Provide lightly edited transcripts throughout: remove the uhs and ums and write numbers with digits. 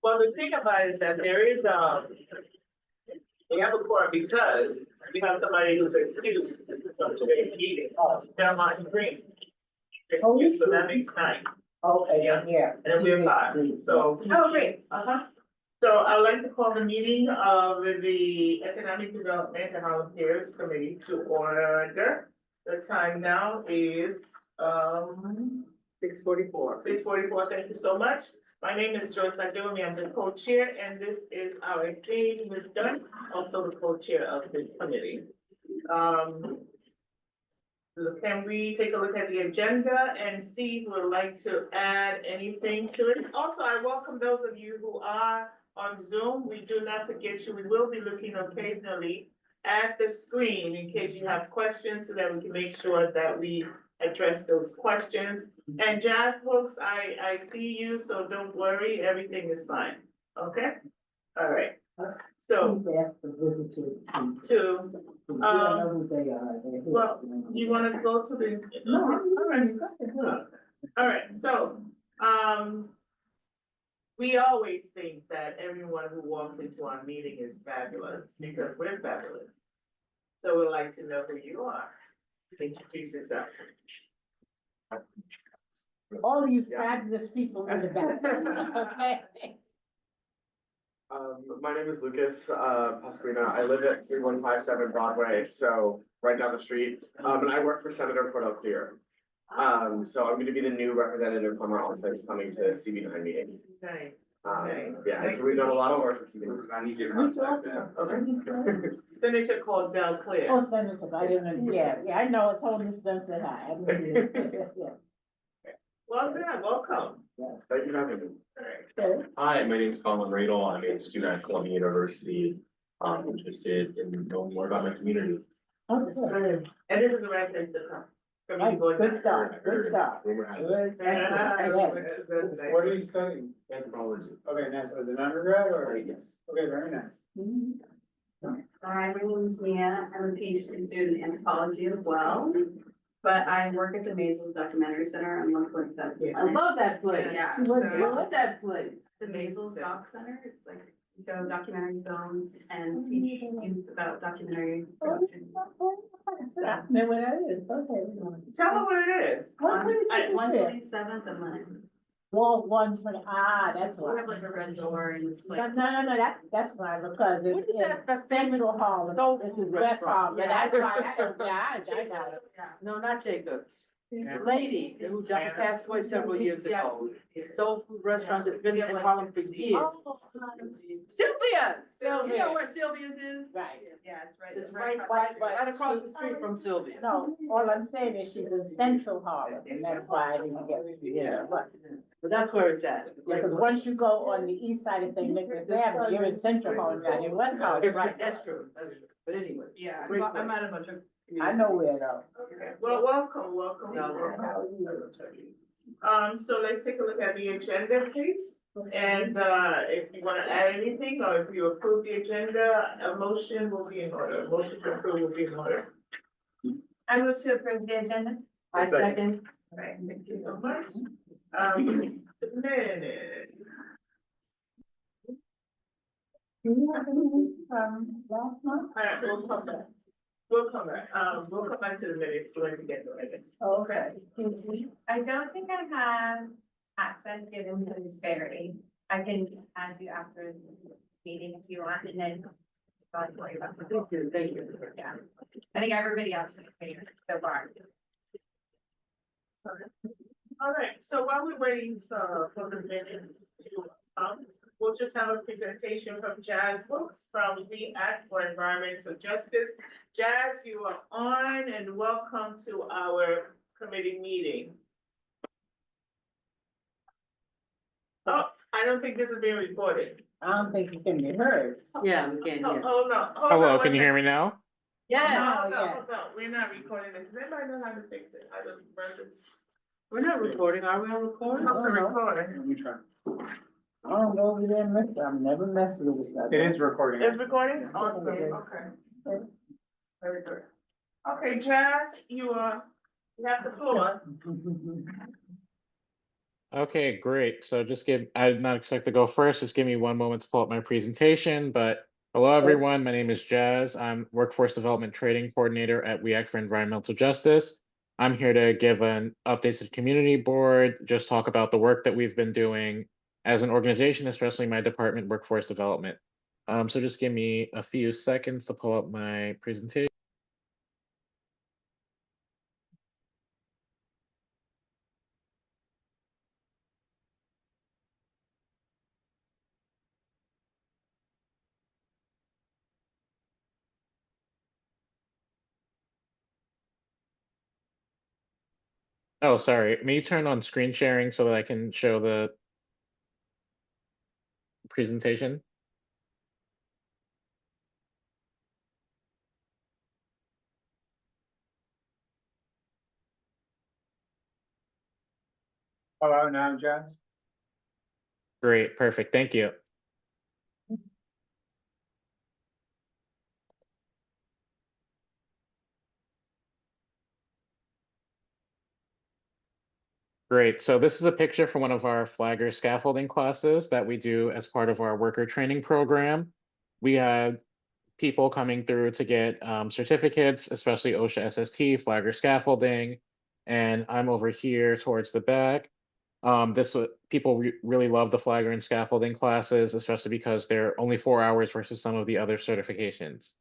Well, the thing about it is that there is, we have a quorum because we have somebody who's excused from today's meeting. They're on screen. Excuse for MCB9. Okay, Yeah. yeah. And we're five, so. Oh, great. So I'd like to call the meeting of the Economic Development and Harlem Piers Committee to order. The time now is, 6:44. 6:44. Thank you so much. My name is Joyce Adomi. I'm the co-chair, and this is our esteemed Ms. Dunn, also the co-chair of this committee. Can we take a look at the agenda and see if we would like to add anything to it? Also, I welcome those of you who are on Zoom. We do not forget you. We will be looking occasionally at the screen in case you have questions so that we can make sure that we address those questions. And Jazz Hooks, I see you, so don't worry, everything is fine. Okay? All right. So, That's the visitors. to, You don't know who they are. well, you wanna go to the? No, All right. All right, so, we always think that everyone who walks into our meeting is fabulous because we're fabulous. So we'd like to know who you are. Introduce yourself. All of you fabulous people in the back. Okay. My name is Lucas, Pasquina. I live at 3157 Broadway, so right down the street. And I work for Senator Clear. So I'm gonna be the new representative from our office coming to CB9 meeting. Okay. Yeah, and so we've done a lot of work with CB9. I need your contact then. Okay. Senator called Clear. Oh, Senator, I didn't know, yeah, I know, it's holding this done, said hi. Well, yeah, welcome. Thank you for having me. Okay. Hi, my name is Colin Radel. I'm a student at Columbia University. I'm interested in knowing more about my community. Oh, that's good. And this is the right place to come. From you Right, going good back. start, good start. Rumor has it. Good, excellent. What are you studying? Anthropology. Okay, nice. Was it undergrad or? Yes. Okay, very nice. Hi, my name is Mia. I'm a PhD student in anthropology as well. But I work at the Maisels Documentary Center on 1.7. I love that place. Yeah. I so- love that place. The Maisels Doc Center, it's like, we show documentary films and teach youth about documentary production. Know what that is, okay. Tell me what it is. What is At it? 127th and Lynn. Wall 120, that's We why. have like a red door and it's No, like. no, that's why, because it's What is that? in Central Harlem, this is West Harlem, Yeah. that's why, I got it. Yeah. No, not Jacobs. The lady who passed away several years ago. It's soul food restaurant that's been in Harlem for years. Oh, Sylvia, you know where Sylvia's is? right. Yeah, it's right. It's right across the street from Sylvia. No, all I'm saying is she's in Central Harlem, and that's why I didn't get it, yeah, But that's where it's at. because once you go on the east side of St. Nicholas Avenue, you're in Central Harlem, not in West Harlem. Right, that's true. But anyway. Yeah, Great I'm at a bunch of. I know where though. Okay, well, welcome. Yeah. How are you? So let's take a look at the agenda, please. And, if you wanna add anything, or if you approve the agenda, a motion will be in order. A motion to approve will be in order. I move to approve the agenda. I second. All right, thank you so much. Minute. Do you have anything from last month? All right, we'll come back. We'll come back to the minutes when we get the minutes. Okay. I don't think I have access given to this disparity. I can add you after the meeting if you want, and then I'll worry about it. Thank you. Yeah. I think everybody else is clear so far. All right, so while we're waiting for the minutes to, we'll just have a presentation from Jazz Books from the Act for Environmental Justice. Jazz, you are on, and welcome to our committee meeting. Oh, I don't think this is being recorded. I don't think you can be heard. Yeah, we can't hear. Hold on. Hello, can you hear me now? Yes, No, we're not recording this. Does anybody know how to fix it? I don't remember this. we're not recording. Are we on recording? How's the recording? Let me try. I don't go over there and mess, I'm never messing with that. It is recording. It's recording? Okay. Okay. Very good. Okay, Jazz, you have the floor. Okay, great. So I did not expect to go first. Just give me one moment to pull up my presentation. But hello, everyone. My name is Jazz. I'm Workforce Development Training Coordinator at We Act for Environmental Justice. I'm here to give an update to the community board, just talk about the work that we've been doing as an organization, especially my department, Workforce Development. So just give me a few seconds to pull up my presentation. Oh, sorry. May you turn on screen sharing so that I can show the presentation? Hello, now, Jazz? Great, perfect. Thank you. Great. So this is a picture from one of our flagger scaffolding classes that we do as part of our worker training program. We had people coming through to get certificates, especially OSHA SST, flagger scaffolding, and I'm over here towards the back. People really love the flagger and scaffolding classes, especially because they're only 4 hours versus some of the other certifications.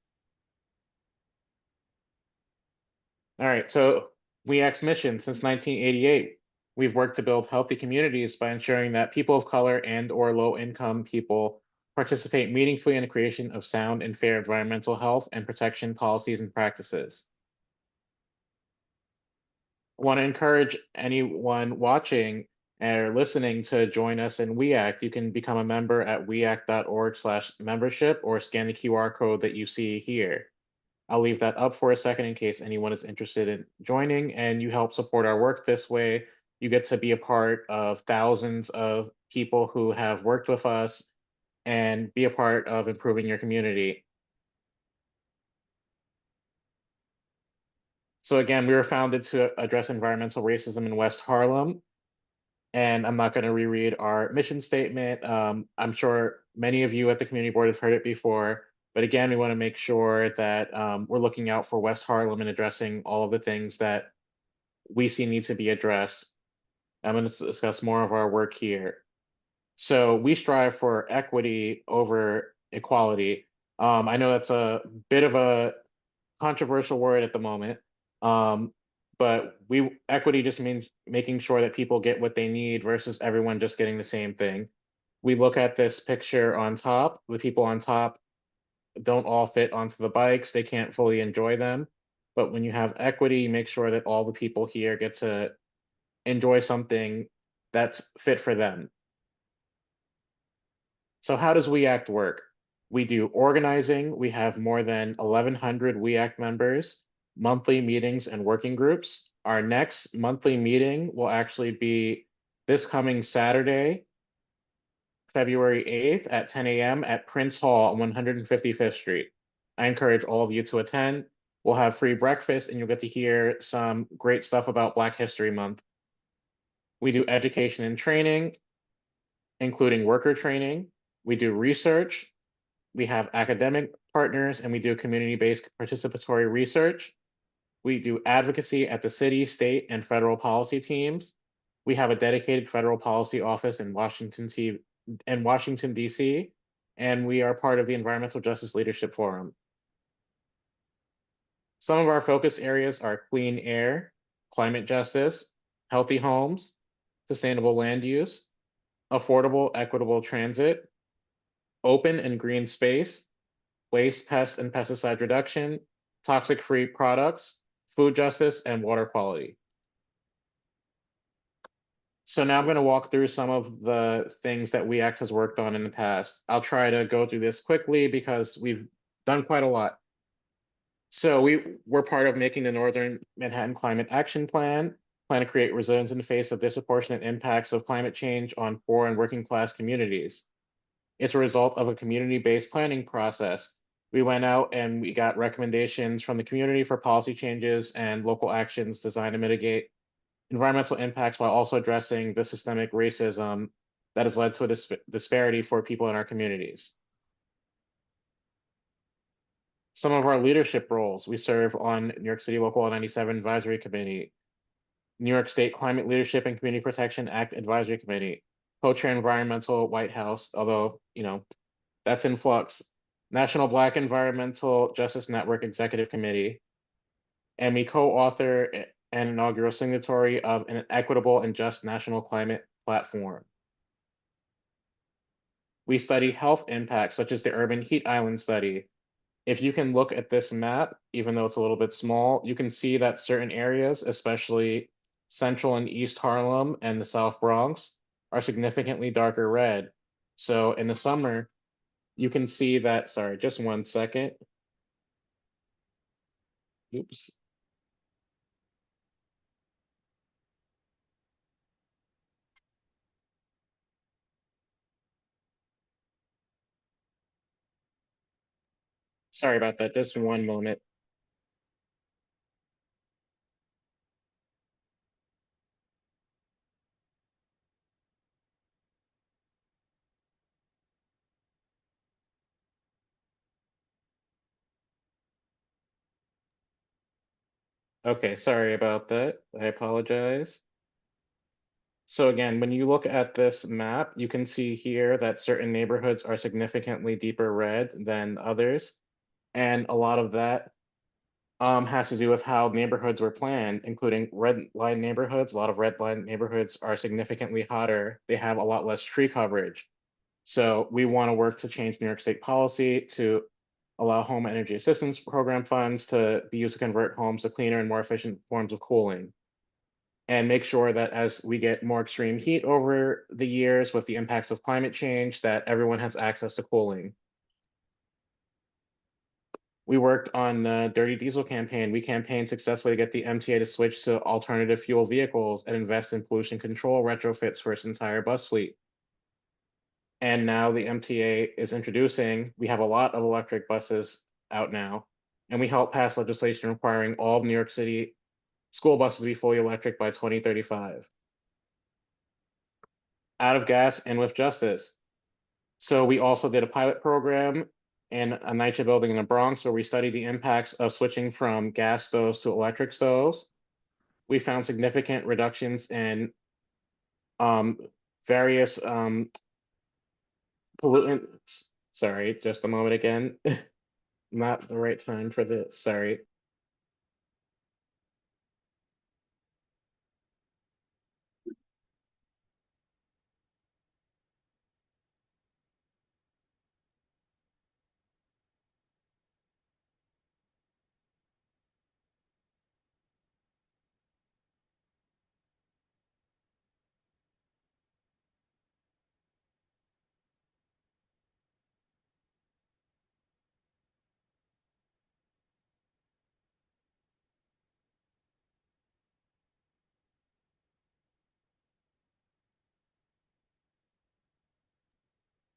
All right, so WEAC's mission since 1988, we've worked to build healthy communities by ensuring that people of color and or low-income people participate meaningfully in the creation of sound and fair environmental health and protection policies and practices. I want to encourage anyone watching or listening to join us in WEACT. You can become a member at weact.org/membership or scan the QR code that you see here. I'll leave that up for a second in case anyone is interested in joining, and you help support our work this way. You get to be a part of thousands of people who have worked with us and be a part of improving your community. So again, we were founded to address environmental racism in West Harlem, and I'm not going to reread our mission statement. I'm sure many of you at the community board have heard it before, but again, we want to make sure that we're looking out for West Harlem and addressing all of the things that we see need to be addressed. I'm going to discuss more of our work here. So we strive for equity over equality. I know that's a bit of a controversial word at the moment, but equity just means making sure that people get what they need versus everyone just getting the same thing. We look at this picture on top. The people on top don't all fit onto the bikes. They can't fully enjoy them. But when you have equity, you make sure that all the people here get to enjoy something that's fit for them. So how does WEACT work? We do organizing. We have more than 1,100 WEACT members, monthly meetings and working groups. Our next monthly meeting will actually be this coming Saturday, February 8th at 10 a.m. at Prince Hall on 155th Street. I encourage all of you to attend. We'll have free breakfast and you'll get to hear some great stuff about Black History Month. We do education and training, including worker training. We do research. We have academic partners and we do community-based participatory research. We do advocacy at the city, state, and federal policy teams. We have a dedicated federal policy office in Washington, D.C., and we are part of the Environmental Justice Leadership Forum. Some of our focus areas are clean air, climate justice, healthy homes, sustainable land use, affordable, equitable transit, open and green space, waste, pest, and pesticide reduction, toxic-free products, food justice, and water quality. So now I'm going to walk through some of the things that WEACT has worked on in the past. I'll try to go through this quickly because we've done quite a lot. So we're part of making the Northern Manhattan Climate Action Plan to create resilience in the face of disproportionate impacts of climate change on poor and working class communities. It's a result of a community-based planning process. We went out and we got recommendations from the community for policy changes and local actions designed to mitigate environmental impacts while also addressing the systemic racism that has led to a disparity for people in our communities. Some of our leadership roles, we serve on New York City Local 97 Advisory Committee, New York State Climate Leadership and Community Protection Act Advisory Committee, co-chair environmental White House, although, that's in flux, National Black Environmental Justice Network Executive Committee, and we co-author an inaugural signatory of an equitable and just national climate platform. We study health impacts such as the urban heat island study. If you can look at this map, even though it's a little bit small, you can see that certain areas, especially Central and East Harlem and the South Bronx, are significantly darker red. So in the summer, you can see that, sorry, just 1 second. Oops. Sorry about that, just 1 moment. Okay, sorry about that. I apologize. So again, when you look at this map, you can see here that certain neighborhoods are significantly deeper red than others. And a lot of that has to do with how neighborhoods were planned, including red line neighborhoods. A lot of red line neighborhoods are significantly hotter. They have a lot less tree coverage. So we want to work to change New York State policy to allow home energy assistance program funds to be used to convert homes to cleaner and more efficient forms of cooling. And make sure that as we get more extreme heat over the years with the impacts of climate change, that everyone has access to cooling. We worked on the Dirty Diesel campaign. We campaigned successfully to get the MTA to switch to alternative fuel vehicles and invest in pollution control retrofits for its entire bus fleet. And now the MTA is introducing, we have a lot of electric buses out now, and we helped pass legislation requiring all of New York City school buses to be fully electric by 2035. Out of gas and with justice. So we also did a pilot program in a NYCHA building in the Bronx where we studied the impacts of switching from gas stoves to electric stoves. We found significant reductions in various pollutants. Sorry, just a moment again. Not the right time for this, sorry.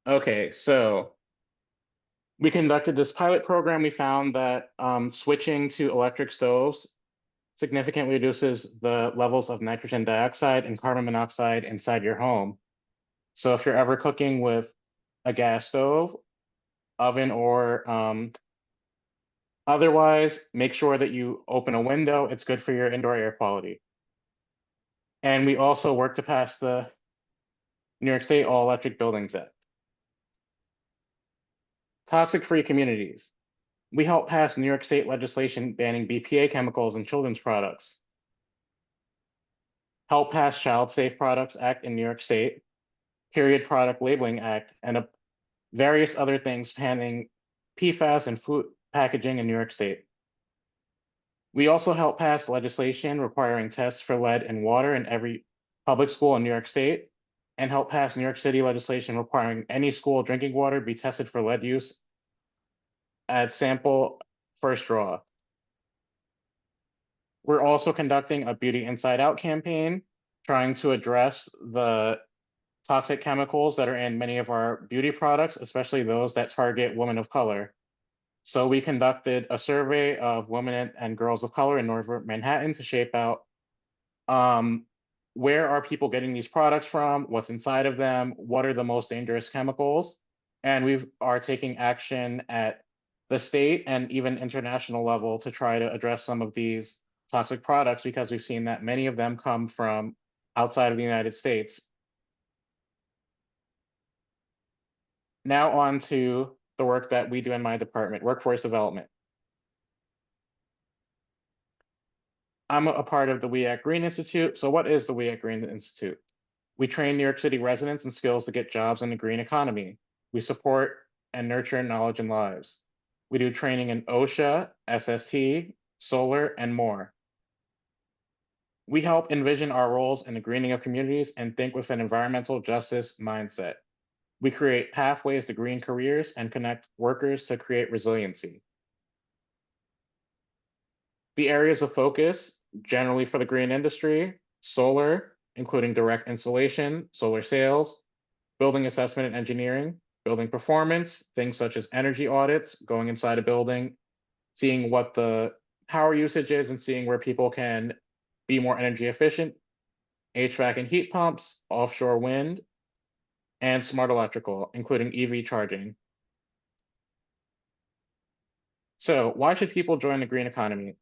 Okay, so we conducted this pilot program. We found that switching to electric stoves significantly reduces the levels of nitrogen dioxide and carbon monoxide inside your home. So if you're ever cooking with a gas stove, oven, or otherwise, make sure that you open a window. It's good for your indoor air quality. And we also work to pass the New York State All Electric Buildings Act. Toxic-free communities. We helped pass New York State legislation banning BPA chemicals in children's products. Help pass Child Safe Products Act in New York State, Period Product Labeling Act, and various other things banning PFAS and food packaging in New York State. We also helped pass legislation requiring tests for lead in water in every public school in New York State, and helped pass New York City legislation requiring any school drinking water be tested for lead use at sample first draw. We're also conducting a Beauty Inside Out campaign, trying to address the toxic chemicals that are in many of our beauty products, especially those that target women of color. So we conducted a survey of women and girls of color in Northern Manhattan to shape out Where are people getting these products from? What's inside of them? What are the most dangerous chemicals? And we are taking action at the state and even international level to try to address some of these toxic products because we've seen that many of them come from outside of the United States. Now on to the work that we do in my department, workforce development. I'm a part of the We Act Green Institute. So what is the We Act Green Institute? We train New York City residents in skills to get jobs in the green economy. We support and nurture knowledge and lives. We do training in OSHA, SST, solar, and more. We help envision our roles in the greening of communities and think with an environmental justice mindset. We create pathways to green careers and connect workers to create resiliency. The areas of focus, generally for the green industry, solar, including direct installation, solar sales, building assessment and engineering, building performance, things such as energy audits, going inside a building, seeing what the power usage is and seeing where people can be more energy efficient, HVAC and heat pumps, offshore wind, and smart electrical, including EV charging. So why should people join the green economy?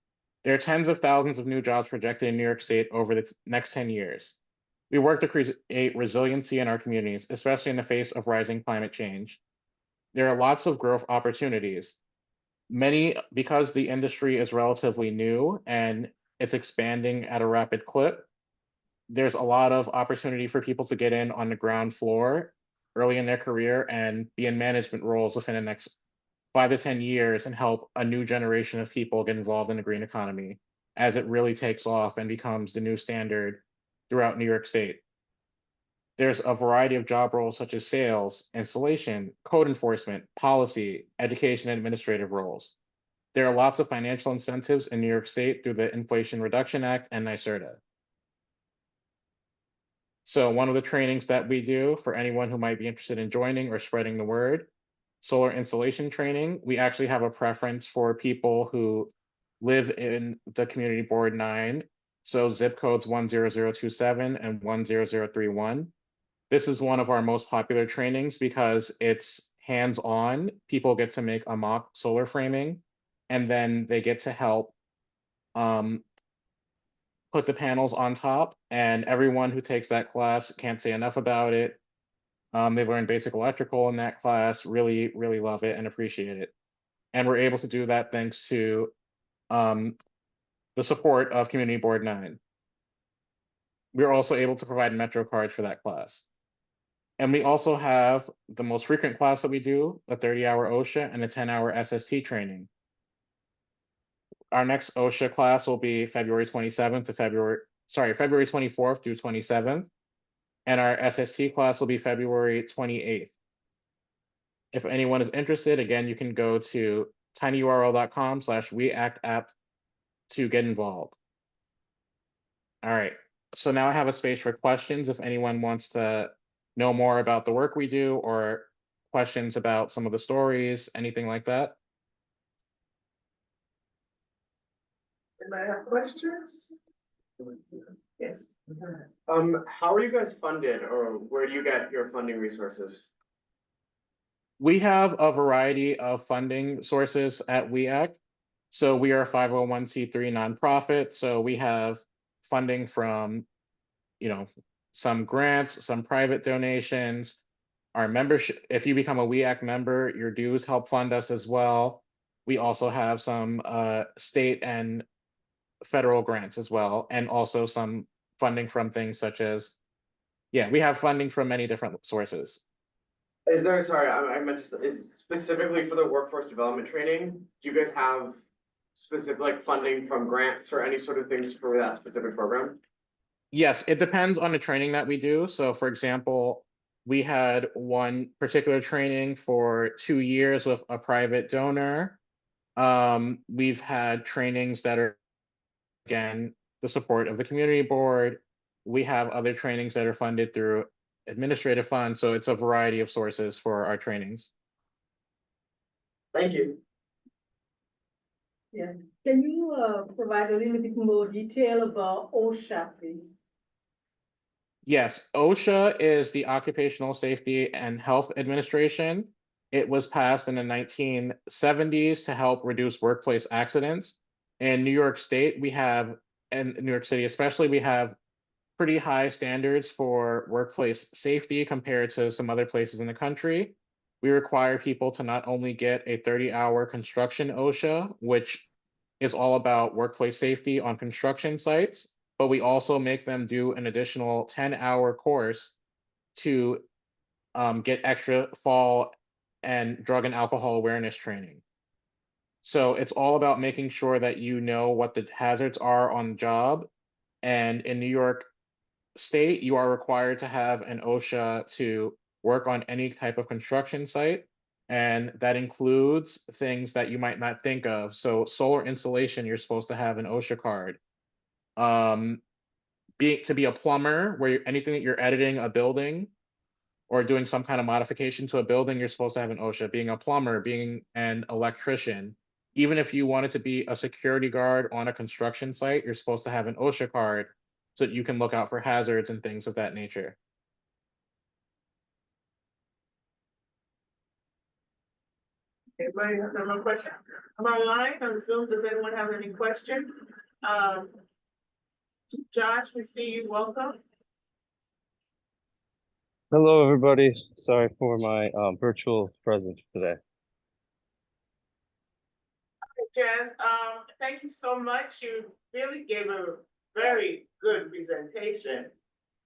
There are tens of thousands of new jobs projected in New York State over the next 10 years. We work to create resiliency in our communities, especially in the face of rising climate change. There are lots of growth opportunities. Many, because the industry is relatively new and it's expanding at a rapid clip, there's a lot of opportunity for people to get in on the ground floor early in their career and be in management roles within the next 5 to 10 years and help a new generation of people get involved in the green economy as it really takes off and becomes the new standard throughout New York State. There's a variety of job roles such as sales, installation, code enforcement, policy, education, and administrative roles. There are lots of financial incentives in New York State through the Inflation Reduction Act and NYSERDA. So one of the trainings that we do for anyone who might be interested in joining or spreading the word, solar installation training, we actually have a preference for people who live in the Community Board 9, so zip codes 10027 and 10031. This is one of our most popular trainings because it's hands-on. People get to make a mock solar framing, and then they get to help put the panels on top, and everyone who takes that class can't say enough about it. They've learned basic electrical in that class, really, really love it and appreciate it. And we're able to do that thanks to the support of Community Board 9. We're also able to provide Metro cards for that class. And we also have the most frequent class that we do, a 30-hour OSHA and a 10-hour SST training. Our next OSHA class will be February 24th through 27th. And our SST class will be February 28th. If anyone is interested, again, you can go to tinyurl.com/weactapp to get involved. All right, so now I have a space for questions if anyone wants to know more about the work we do or questions about some of the stories, anything like that. Anybody have questions? Yes. How are you guys funded, or where do you get your funding resources? We have a variety of funding sources at WEAC. So we are a 501c3 nonprofit. So we have funding from, some grants, some private donations. Our membership, if you become a WEAC member, your dues help fund us as well. We also have some state and federal grants as well, and also some funding from things such as, we have funding from many different sources. Is there, sorry, I meant to, is specifically for the workforce development training, do you guys have specific like funding from grants or any sort of things for that specific program? Yes, it depends on the training that we do. So for example, we had one particular training for 2 years with a private donor. We've had trainings that are, again, the support of the community board. We have other trainings that are funded through administrative funds. So it's a variety of sources for our trainings. Thank you. Can you, provide a little bit more detail about OSHA, please? Yes, OSHA is the Occupational Safety and Health Administration. It was passed in the 1970s to help reduce workplace accidents. In New York State, we have, and New York City especially, we have pretty high standards for workplace safety compared to some other places in the country. We require people to not only get a 30-hour construction OSHA, which is all about workplace safety on construction sites, but we also make them do an additional 10-hour course to get extra fall and drug and alcohol awareness training. So it's all about making sure that you know what the hazards are on the job. And in New York State, you are required to have an OSHA to work on any type of construction site. And that includes things that you might not think of. So solar installation, you're supposed to have an OSHA card. To be a plumber, anything that you're editing a building or doing some kind of modification to a building, you're supposed to have an OSHA. Being a plumber, being an electrician, even if you wanted to be a security guard on a construction site, you're supposed to have an OSHA card so that you can look out for hazards and things of that nature. Anybody have no question? Am I live on Zoom? Does anyone have any question? Josh, we see you. Welcome. Hello, everybody. Sorry for my virtual presence today. Jazz, thank you so much. You really gave a very good presentation.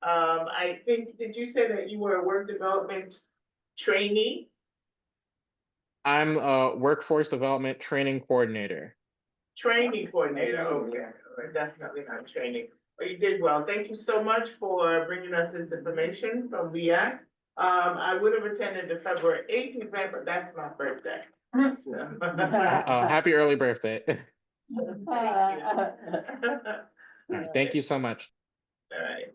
I think, did you say that you were a work development trainee? I'm a workforce development training coordinator. Training coordinator, okay, definitely not training, but you did well. Thank you so much for bringing us this information from VIAC. I would have attended the February 8th event, but that's my birthday. Happy early birthday. Thank Thank you so much. All right,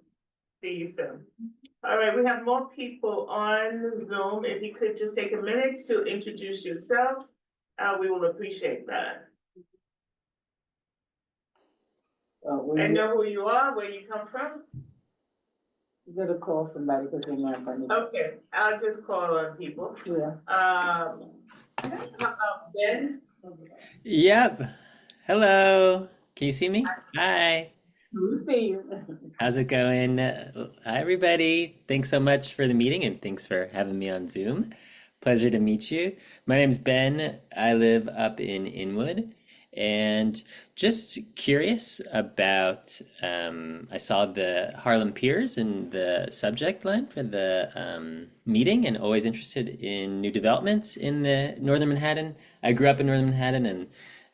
see you soon. All right, we have more people on Zoom. If you could just take a minute to introduce yourself, we will appreciate that. And know who you are, where you come from. You gotta call somebody because they're not funny. Okay, I'll just call on people. Yeah. How about Ben? Yep. Hello. Can you see me? Hi. We see you. How's it going? Hi, everybody. Thanks so much for the meeting and thanks for having me on Zoom. Pleasure to meet you. My name's Ben. I live up in Inwood and just curious about, I saw the Harlem Piers in the subject line for the meeting and always interested in new developments in the Northern Manhattan. I grew up in Northern Manhattan and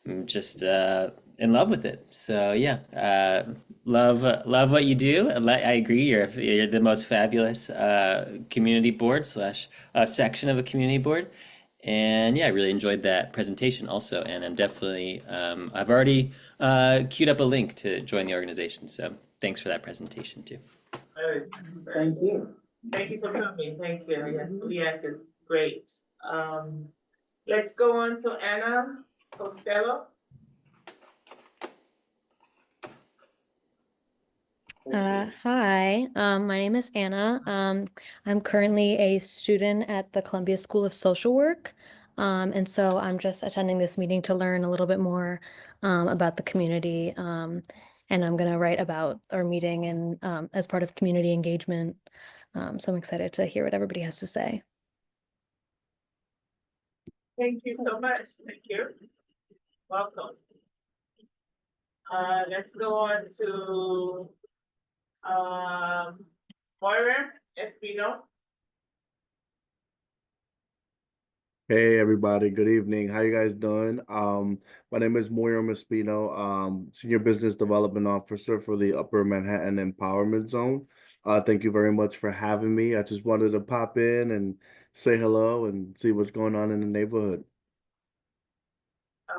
I'm just in love with it. So yeah, love what you do. I agree. You're the most fabulous community board slash section of a community board. And yeah, I really enjoyed that presentation also. And I'm definitely, I've already queued up a link to join the organization. So thanks for that presentation too. Thank you. Thank you for coming. Thank you. Yes, VIAC is great. Let's go on to Anna Costello. Hi, my name is Anna. I'm currently a student at the Columbia School of Social Work. And so I'm just attending this meeting to learn a little bit more about the community. And I'm going to write about our meeting and as part of community engagement. So I'm excited to hear what everybody has to say. Thank you so much. Thank you. Welcome. Let's go on to Moira Espino. Hey everybody, good evening. How you guys doing? My name is Moira Espino, Senior Business Development Officer for the Upper Manhattan Empowerment Zone. Thank you very much for having me. I just wanted to pop in and say hello and see what's going on in the neighborhood.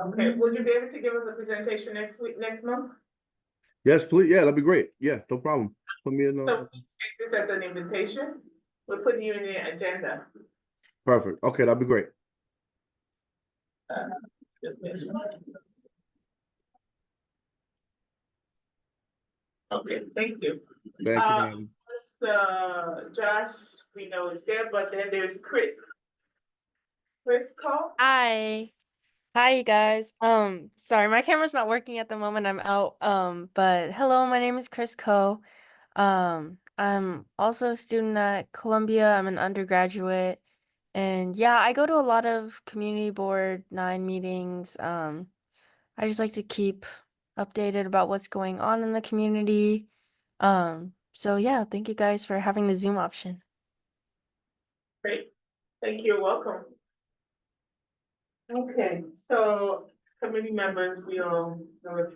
Okay, would you be able to give us a presentation next month? Yes, please. Yeah, that'd be great. Yeah, no problem. Put me in. So please take this as an invitation. We're putting you in the agenda. Perfect. Okay, that'd be great. Just make sure. Okay, thank you. Thank you, Uh, ma'am. Josh, we know is there, but then there's Chris. Chris Cole? Hi. Hi, you guys. Sorry, my camera's not working at the moment. I'm out. But hello, my name is Chris Ko. I'm also a student at Columbia. I'm an undergraduate. And yeah, I go to a lot of community board 9 meetings. I just like to keep updated about what's going on in the community. So yeah, thank you guys for having the Zoom option. Great, thank you, welcome. Okay, so committee members, we all know if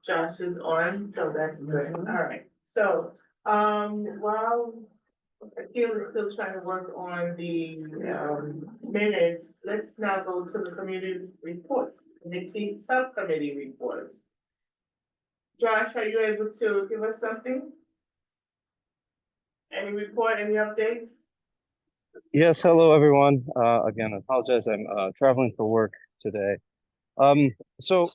Josh is on, so that's good, all right. So, while Akil is still trying to work on the minutes, let's now go to the community reports, committee, subcommittee reports. Josh, are you able to give us something? Any report, any updates? Yes, hello everyone. Again, I apologize. I'm traveling for work today. So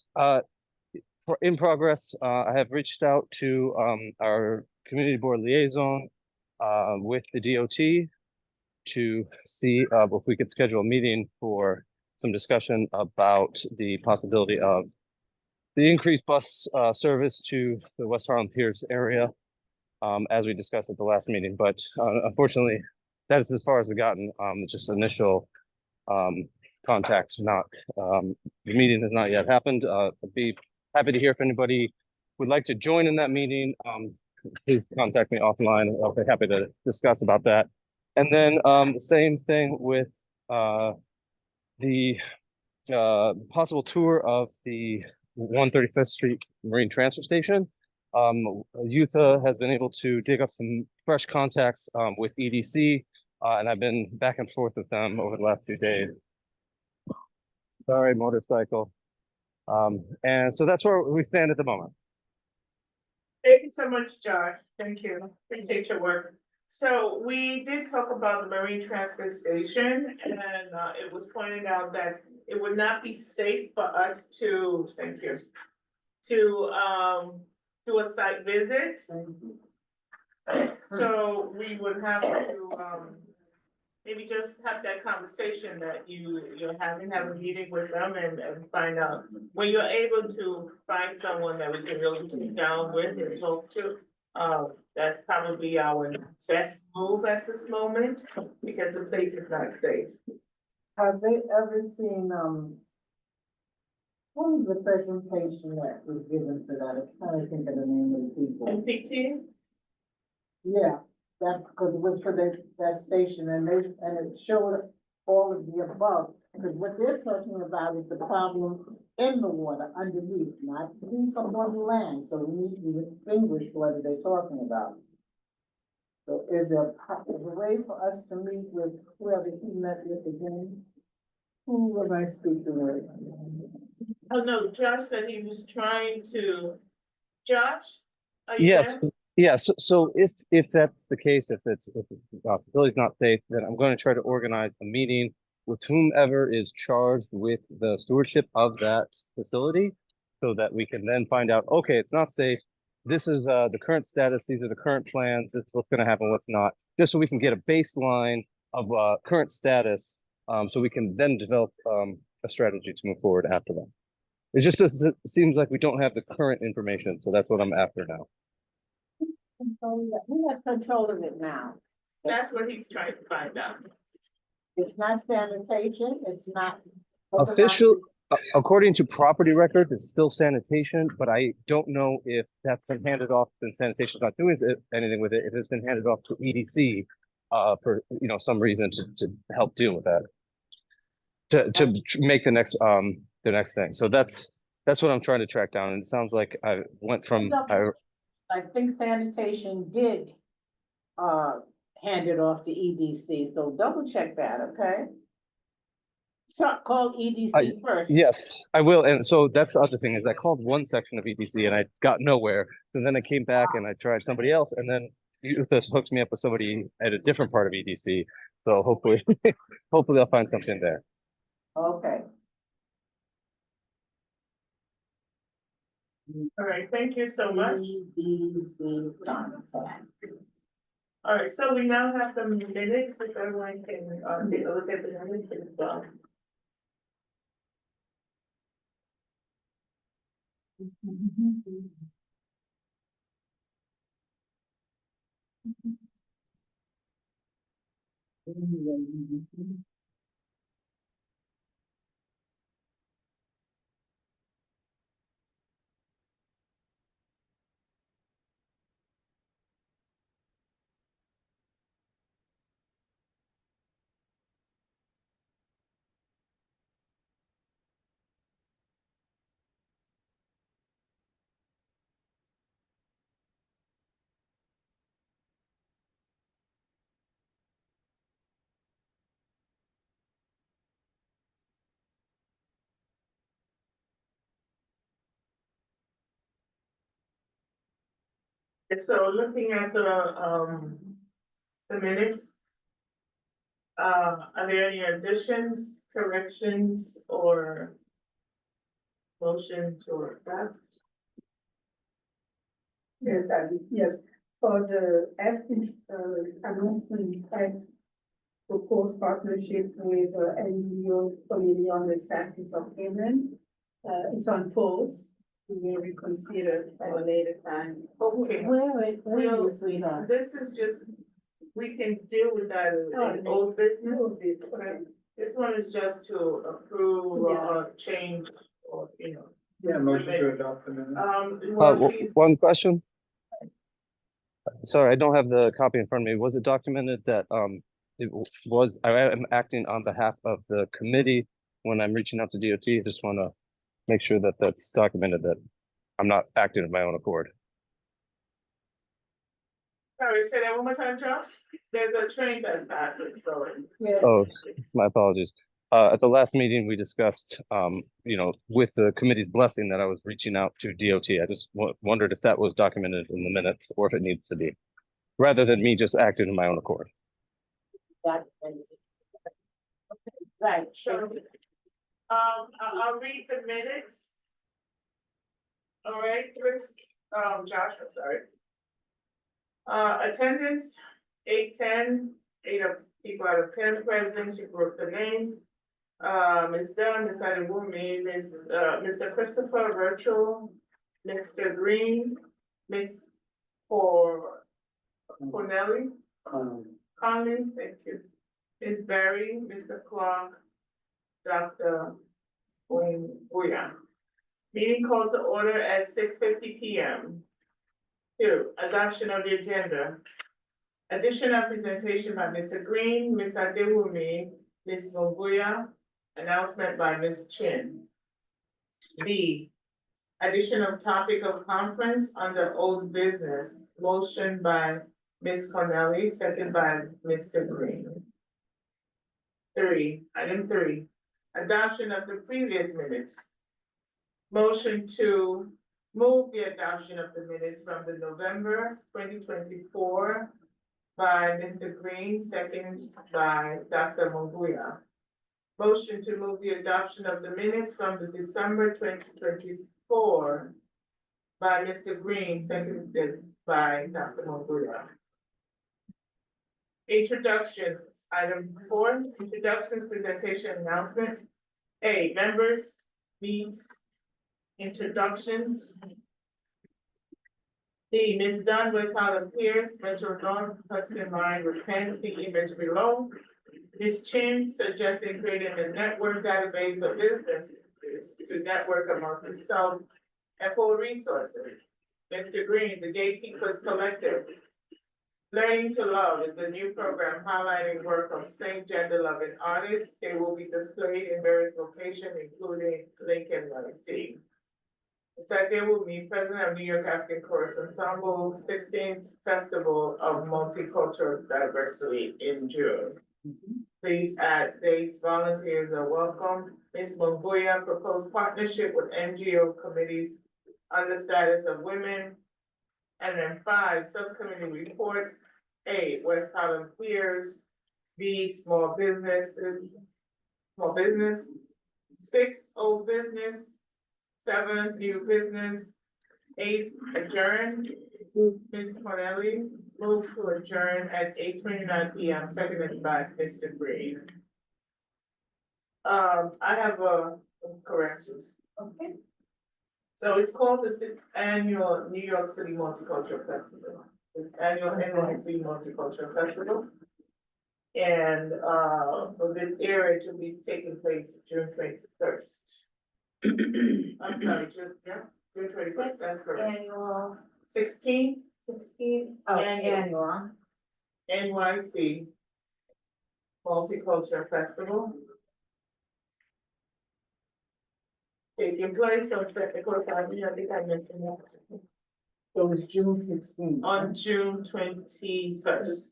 in progress, I have reached out to our community board liaison with the DOT to see if we could schedule a meeting for some discussion about the possibility of the increased bus service to the West Harlem Piers area, as we discussed at the last meeting. But unfortunately, that is as far as I've gotten. Just initial contact, not the meeting has not yet happened. I'd be happy to hear if anybody would like to join in that meeting. Please contact me offline. I'll be happy to discuss about that. And then the same thing with the possible tour of the 135th Street Marine Transfer Station. Utah has been able to dig up some fresh contacts with EDC, and I've been back and forth with them over the last few days. Sorry, motorcycle. And so that's where we stand at the moment. Thank you so much, Josh. Thank you. Appreciate your work. So we did talk about the marine transfer station, and it was pointed out that it would not be safe for us to, thank you, to do a site visit. So we would have to maybe just have that conversation that you're having, have a meeting with them and find out. When you're able to find someone that we can really sit down with and talk to, that's probably our best move at this moment, because the place is not safe. Have they ever seen, what was the presentation that was given for that? I'm trying to think of the name of the people. MPT? Yeah, that, because it was for that station and it showed all of the above. Because what they're talking about is the problem in the water underneath, not the piece of the land. So we need to distinguish what they're talking about. So is there a way for us to meet with whoever he met with again? Who was I speaking with? Oh, no, Josh said he was trying to, Josh? Are you Yes, there? yeah. So if that's the case, if it's facility's not safe, then I'm going to try to organize a meeting with whomever is charged with the stewardship of that facility, so that we can then find out, okay, it's not safe. This is the current status. These are the current plans. This is what's going to happen, what's not, just so we can get a baseline of current status, so we can then develop a strategy to move forward after that. It just seems like we don't have the current information, so that's what I'm after now. We have control of it now. That's what he's trying to find out. It's not sanitation, it's not. Official, according to property records, it's still sanitation, but I don't know if that's been handed off, since sanitation's not doing anything with it, if it's been handed off to EDC for some reason to help deal with that. To make the next thing. So that's what I'm trying to track down. And it sounds like I went from I think sanitation did hand it off to EDC, so double check that, okay? So call EDC first. Yes, I will. And so that's the other thing, is I called one section of EDC and I got nowhere. And then I came back and I tried somebody else, and then this hooked me up with somebody at a different part of EDC. So hopefully I'll find something there. Okay. All right, thank you so much. All right, so we now have the minutes, if everyone can, take a look at the minutes as well. So looking at the minutes, are there any additions, corrections, or motions or that? Yes, for the announcement, proposed partnership with NGO committee on the status of payment. It's on pause. We may reconsider at a later time. Okay. This is just, we can deal with that in old business. Okay. This one is just to approve or change or, you know. Yeah, motion to adopt the minutes. One question. Sorry, I don't have the copy in front of me. Was it documented that I am acting on behalf of the committee when I'm reaching out to DOT? Just want to make sure that that's documented, that I'm not acting of my own accord. Sorry, say that one more time, Josh. There's a train that's passing, so. Yeah. Oh, my apologies. At the last meeting, we discussed, with the committee's blessing, that I was reaching out to DOT. I just wondered if that was documented in the minutes or if it needs to be, rather than me just acting of my own accord. Right, sure. I'll read the minutes. All right, Chris, Josh, I'm sorry. Attendance, 8:10, 8 of people out of 10 present, you wrote the names. Ms. Dunn, Ms. Adewumi, Mr. Christopher Virtual, Mr. Green, Ms. Cornelli, Conley, thank you. Ms. Berry, Mr. Clark, Dr. Booyan. Meeting called to order at 6:50 p.m. 2, adoption of the agenda. Additional presentation by Mr. Green, Ms. Adewumi, Ms. Monguya, announcement by Ms. Chin. B, addition of topic of conference under old business, motion by Ms. Connelly, second by Mr. Green. 3, item 3, adoption of the previous minutes. Motion to move the adoption of the minutes from the November 2024 by Mr. Green, second by Dr. Monguya. Motion to move the adoption of the minutes from the December 2024 by Mr. Green, seconded by Dr. Monguya. Introductions, item 4, introductions, presentation, announcement. A, members, meets, introductions. D, Ms. Dunn with Harlem Piers, Metro North, Hudson Line with Penn, see image below. Ms. Chin suggesting creating a network database for businesses to network amongst themselves and for resources. Mr. Green, the Gatekeepers Collective. Learning to Love is a new program highlighting work of same gender loving artists. They will be displayed in various locations, including Lincoln, Tennessee. Second will be President of New York African Chorus Ensemble, 16th Festival of Multicultural Diversity in June. Please add dates, volunteers are welcome. Ms. Monguya proposed partnership with NGO committees on the status of women. And then 5, subcommittee reports. A, West Harlem Piers. B, small business. 6, old business. 7, new business. 8 adjourned. Ms. Cornelli moved to adjourn at 8:29 PM, seconded by Mr. Green. I have corrections. Okay. So it's called the 6th Annual New York City Multicultural Festival. It's annual NYC Multicultural Festival. And, for this year, it will be taking place June 21st. I'm sorry, June 21st, that's correct. Annual, 16th 16th, Annual. NYC Multicultural Festival. Taking place on September, I think I mentioned that. So it's June 16th. On June 21st.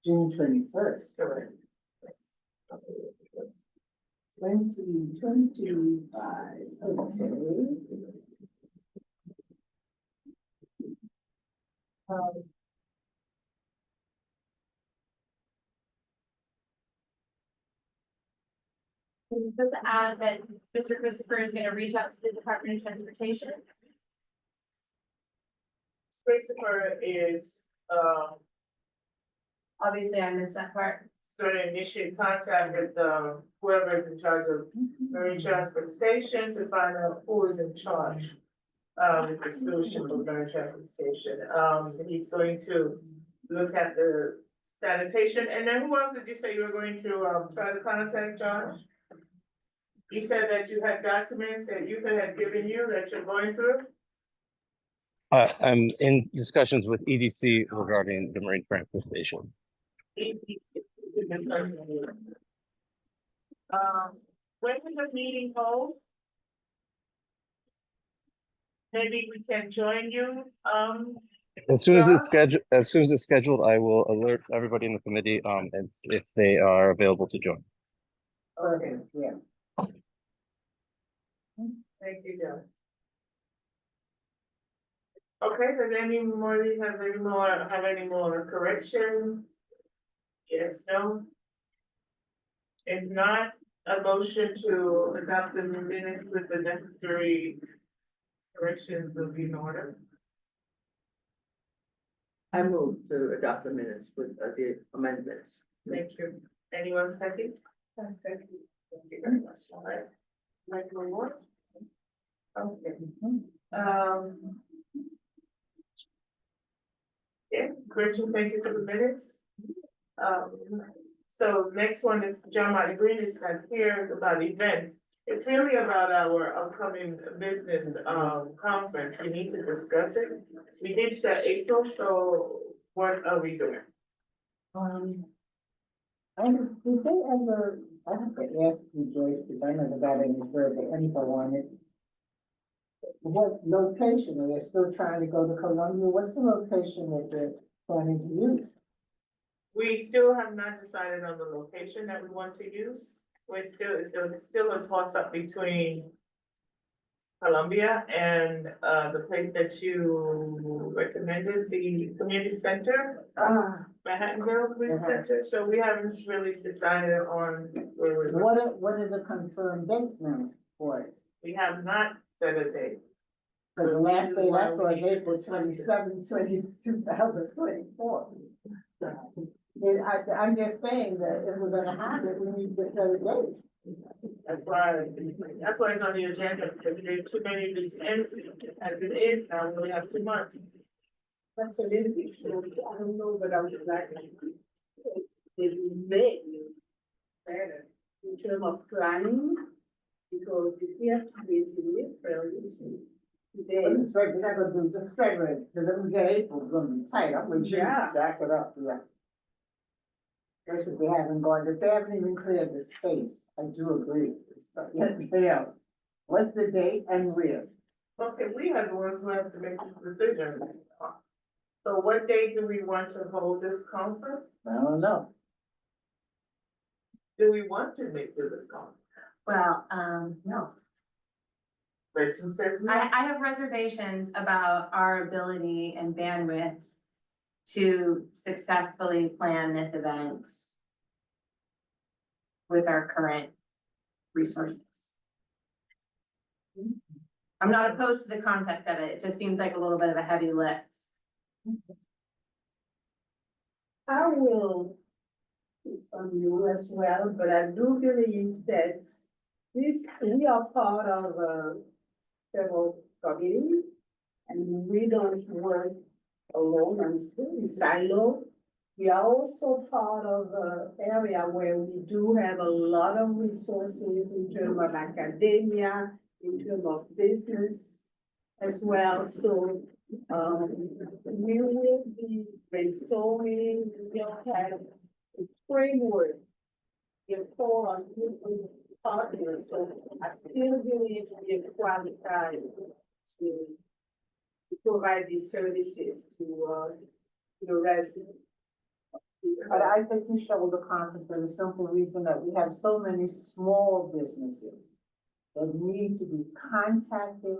June 21st. Correct. 2025, okay. just add that Mr. Christopher is gonna reach out to the Department of Transportation. Christopher is, Obviously, I missed that part. going to initiate contact with, whoever is in charge of marine transport station to find out who is in charge, with the stewardship of marine transport station. He's going to look at the sanitation, and then who else did you say you were going to, try to contact, Josh? You said that you had documents that you had given you that you're going through? I'm in discussions with EDC regarding the marine transport station. When is the meeting hold? Maybe we can join you, As soon as it's Josh? scheduled, I will alert everybody in the committee, and if they are available to join. Okay, yeah. Thank you, Josh. Okay, have any more corrections? Yes, no? If not, a motion to adopt the minutes with the necessary corrections will be in order. I move to adopt the minutes with the amendments. Thank you. Anyone second? Second. Thank you very much. All right. Michael Ward? Okay. Yeah, Christian, thank you for the minutes. So next one is John Martin Green is not here, it's about events. It's really about our upcoming business, conference. We need to discuss it. We did set April, so what are we doing? And did they ever, I have to ask you, Joyce, because I never got any further info on it. What location, are they still trying to go to Columbia? What's the location that they're planning to use? We still have not decided on the location that we want to use. It's still a toss up between Columbia and, the place that you recommended, the community center. Manhattanville Community Center, so we haven't really decided on where we're. What are the confirmed dates now for it? We have not set a date. Because the last date I saw is April 27, 2024. I'm just saying that if we're gonna have it, we need to set a date. That's why it's on the agenda, because there are too many of these ends as it is now, we only have 2 months. Absolutely, so I don't know, but I was like, if we make better in terms of planning, because if we have to wait till April, you see. Today. We're not gonna do just February, because then we get April, it's gonna be tight, I'm gonna back it up, yeah. That's what they haven't gone, if they haven't even cleared the space, I do agree. Yeah, what's the date and where? Okay, we are the ones who have to make the decision. So what day do we want to hold this conference? I don't know. Do we want to make this conference? Well, no. Rachel says no. I have reservations about our ability and bandwidth to successfully plan this event with our current resources. I'm not opposed to the concept of it. It just seems like a little bit of a heavy lift. I will on you as well, but I do believe that we are part of several committees, and we don't work alone and in silo. We are also part of an area where we do have a lot of resources in terms of academia, in terms of business as well. So we will be brainstorming, we'll have a framework in for different partners. So I still believe we are qualified to provide these services to the residents. But I think you show the conference for the simple reason that we have so many small businesses that need to be contacted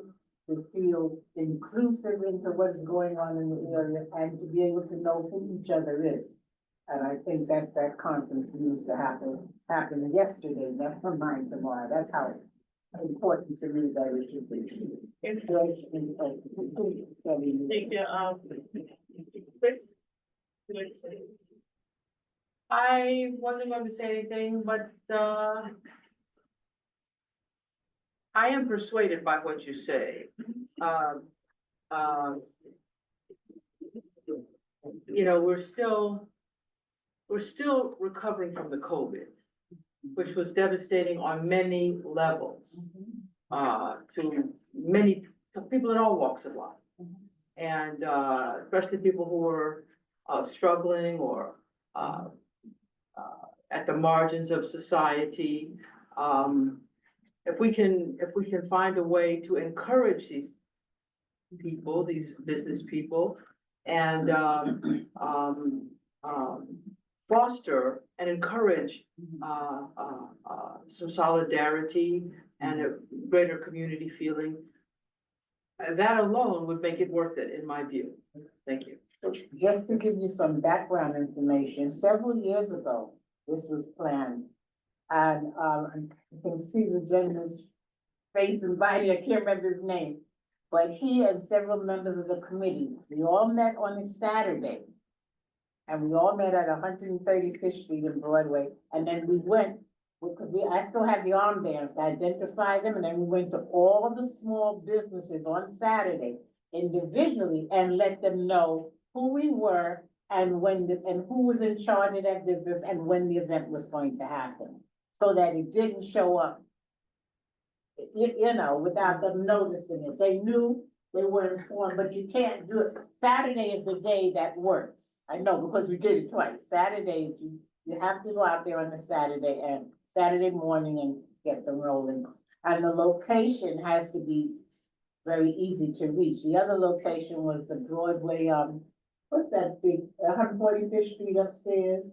to feel inclusive into what's going on in the area and to be able to know who each other is. And I think that conference needs to happen yesterday, never mind tomorrow. That's how important to me that it should be. Thank you, Chris? I wasn't going to say anything, but, I am persuaded by what you say. You know, we're still recovering from the COVID, which was devastating on many levels, to many people in all walks of life. And, especially people who are, struggling or, at the margins of society. If we can find a way to encourage these people, these business people, and foster and encourage some solidarity and a greater community feeling, that alone would make it worth it, in my view. Thank you. Just to give you some background information, several years ago, this was planned. And you can see the gentleman's face and body, I can't remember his name. But he and several members of the committee, we all met on a Saturday. And we all met at 135th Street in Broadway. And then we went, because I still have the armbands to identify them. And then we went to all the small businesses on Saturday individually and let them know who we were and when, and who was in charge of that business and when the event was going to happen. So that it didn't show up, you know, without them noticing it. They knew, they were informed, but you can't do it. Saturday is the day that works. I know, because we did it twice. Saturdays, you have to go out there on a Saturday and Saturday morning and get them rolling. And the location has to be very easy to reach. The other location was the Broadway, what's that big, 145th Street upstairs?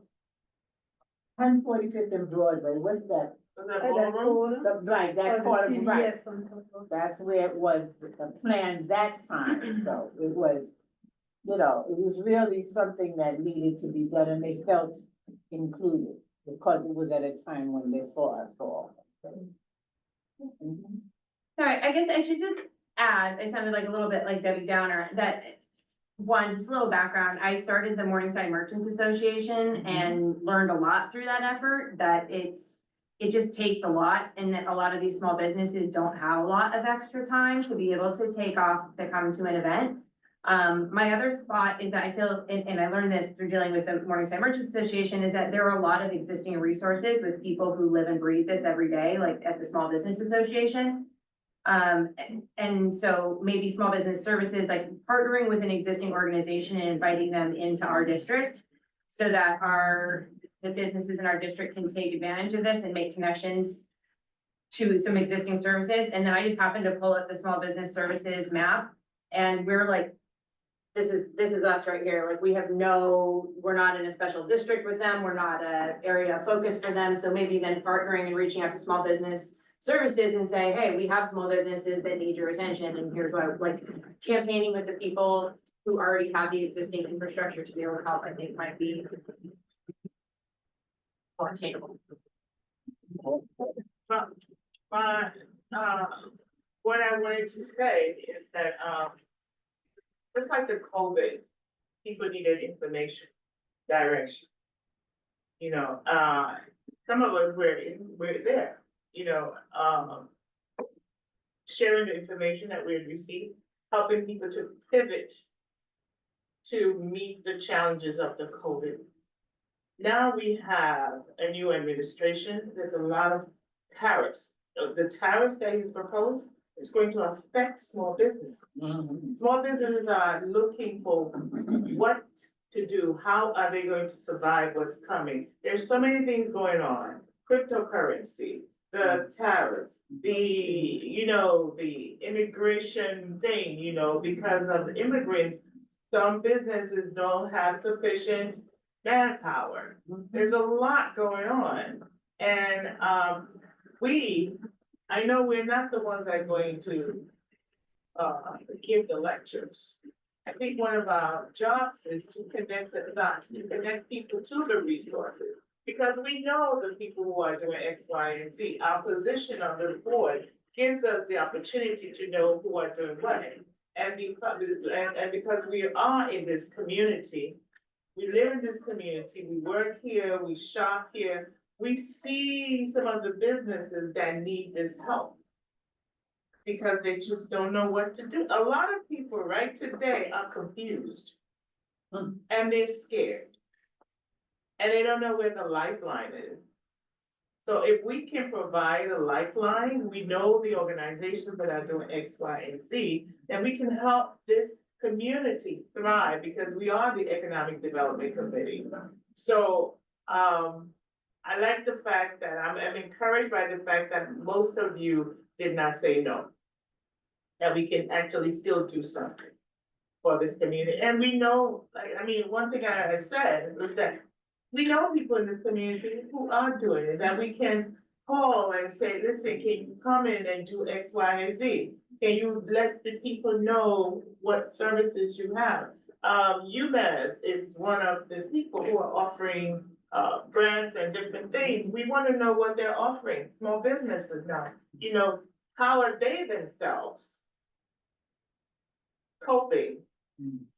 145th and Broadway, what's that? Was that ballroom? Right, that part of, right. That's where it was, the plan that time, so it was, you know, it was really something that needed to be done, and they felt included, because it was at a time when they saw us all. Sorry, I guess I should just add, I sounded like a little bit like Debbie Downer, that one, just a little background, I started the Morningside Merchants Association and learned a lot through that effort, that it just takes a lot, and that a lot of these small businesses don't have a lot of extra time to be able to take off to come to an event. My other thought is that I feel, and I learned this through dealing with the Morningside Merchants Association, is that there are a lot of existing resources with people who live and breathe this every day, like at the Small Business Association. And so maybe small business services, like partnering with an existing organization and inviting them into our district so that the businesses in our district can take advantage of this and make connections to some existing services. And then I just happened to pull up the small business services map, and we're like, this is us right here. Like we're not in a special district with them. We're not an area of focus for them. So maybe then partnering and reaching out to small business services and saying, hey, we have small businesses that need your attention, and here's what, like, campaigning with the people who already have the existing infrastructure to be able to help, I think might be more attainable. My what I wanted to say is that, just like the COVID, people needed information, direction. You know, some of us we're there, you know, sharing the information that we had received, helping people to pivot to meet the challenges of the COVID. Now we have a new administration, there's a lot of tariffs. The tariffs that he's proposed is going to affect small businesses. Small businesses are looking for what to do, how are they going to survive what's coming? There's so many things going on, cryptocurrency, the tariffs, the immigration thing, because of the immigrants, some businesses don't have sufficient manpower. There's a lot going on. And, I know we're not the ones that are going to, give the lectures. I think one of our jobs is to connect the dots, to connect people to the resources. Because we know the people who are doing X, Y, and Z. Our position on this board gives us the opportunity to know who are doing what. And because we are in this community, we live in this community, we work here, we shop here, we see some of the businesses that need this help. Because they just don't know what to do. A lot of people right today are confused. And they're scared. And they don't know where the lifeline is. So if we can provide a lifeline, we know the organizations that are doing X, Y, and Z, then we can help this community thrive because we are the Economic Development Committee. So, I like the fact that I'm encouraged by the fact that most of you did not say no. That we can actually still do something for this community. And we know, one thing I said was that we know people in this community who are doing it, that we can call and say, listen, can you come in and do X, Y, and Z? Can you let the people know what services you have? UMass is one of the people who are offering grants and different things. We want to know what they're offering, small businesses now. How are they themselves coping?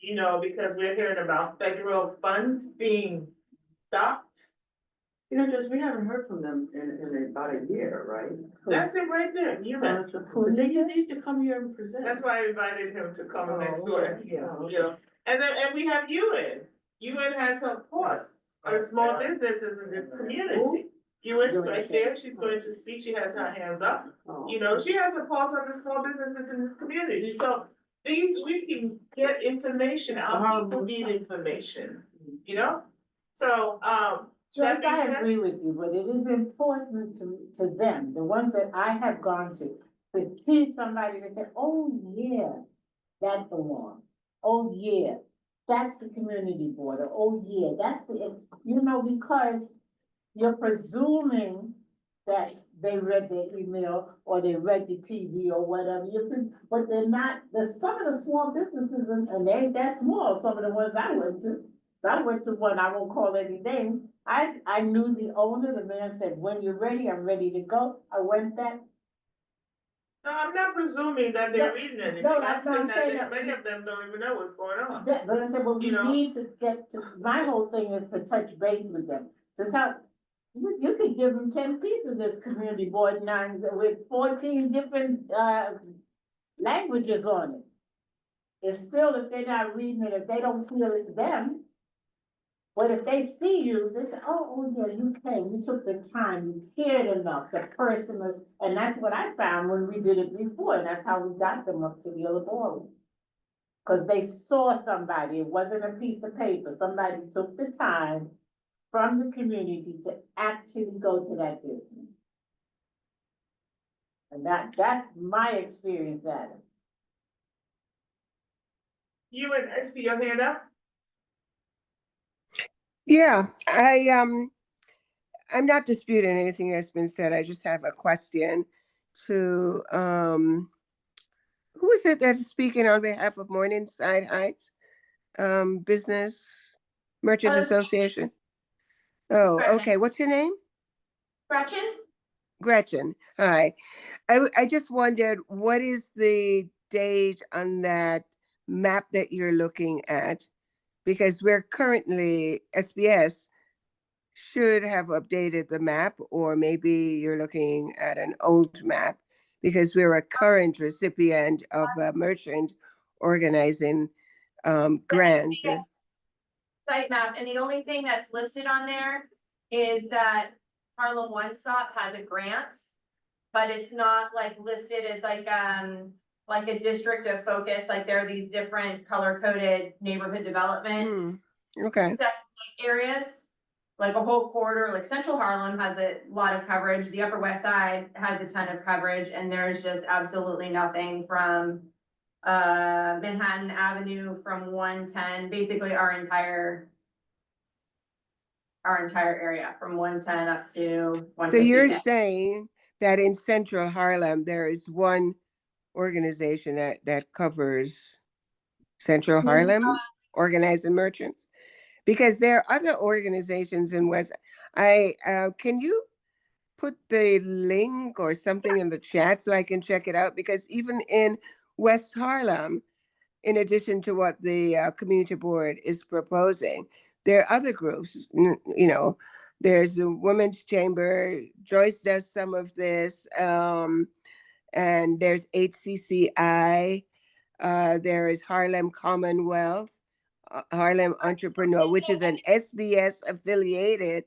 Because we're hearing about federal funds being stopped. Just, we haven't heard from them in about a year, right? That's it right there, UMass. They used to come here and present. That's why I invited him to come next door. Okay. And we have UN. UN has a course on small businesses in this community. UN right there, she's going to speak, she has her hands up. She has a pulse on the small businesses in this community. So we can get information, our people need information, So, Joyce, I agree with you, but it is important to them, the ones that I have gone to see somebody that say, oh, yeah, that's the one. Oh, yeah, that's the community board, or oh, yeah, that's because you're presuming that they read their email or they read the TV or whatever, but they're not, some of the small businesses, and they ain't that small, some of the ones I went to. I went to one, I won't call any names. I knew the owner, the man said, when you're ready, I'm ready to go. I went back. No, I'm not presuming that they're reading anything. No, I'm saying saying that many of them don't even know what's going on. But I said, well, we need to get to, my whole thing is to touch base with them. That's how, you could give them 10 pieces of this community board now with 14 different, languages on it. If they're not reading it, if they don't feel it's them. But if they see you, they say, oh, yeah, you came, you took the time, you cared enough, the personal, and that's what I found when we did it before, and that's how we got them up to the other board. Because they saw somebody, it wasn't a piece of paper, somebody took the time from the community to actually go to that business. And that's my experience at it. I see your hand up. Yeah, I'm not disputing anything that's been said. I just have a question to, who is it that's speaking on behalf of Morningside Heights Business Merchants Association? Oh, Gretchen. okay. What's your name? Gretchen? Gretchen. Hi. I just wondered, what is the date on that map that you're looking at? Because we're currently, SBS should have updated the map, or maybe you're looking at an old map, because we're a current recipient of a merchant organizing grants. Site map, and the only thing that's listed on there is that Harlem One Stop has a grant, but it's not like listed as like a district of focus, like there are these different color-coded neighborhood development Okay. areas, like a whole corridor, like Central Harlem has a lot of coverage, the Upper West Side has a ton of coverage, and there's just absolutely nothing from Manhattan Avenue from 110, basically our entire area from 110 up to So you're 150. saying that in Central Harlem, there is one organization that covers Central Harlem, organizing merchants? Because there are other organizations in West. Can you put the link or something in the chat so I can check it out? Because even in West Harlem, in addition to what the community board is proposing, there are other groups. You know, there's the Women's Chamber. Joyce does some of this, and there's HCCI. There is Harlem Commonwealth, Harlem Entrepreneur, which is an SBS affiliated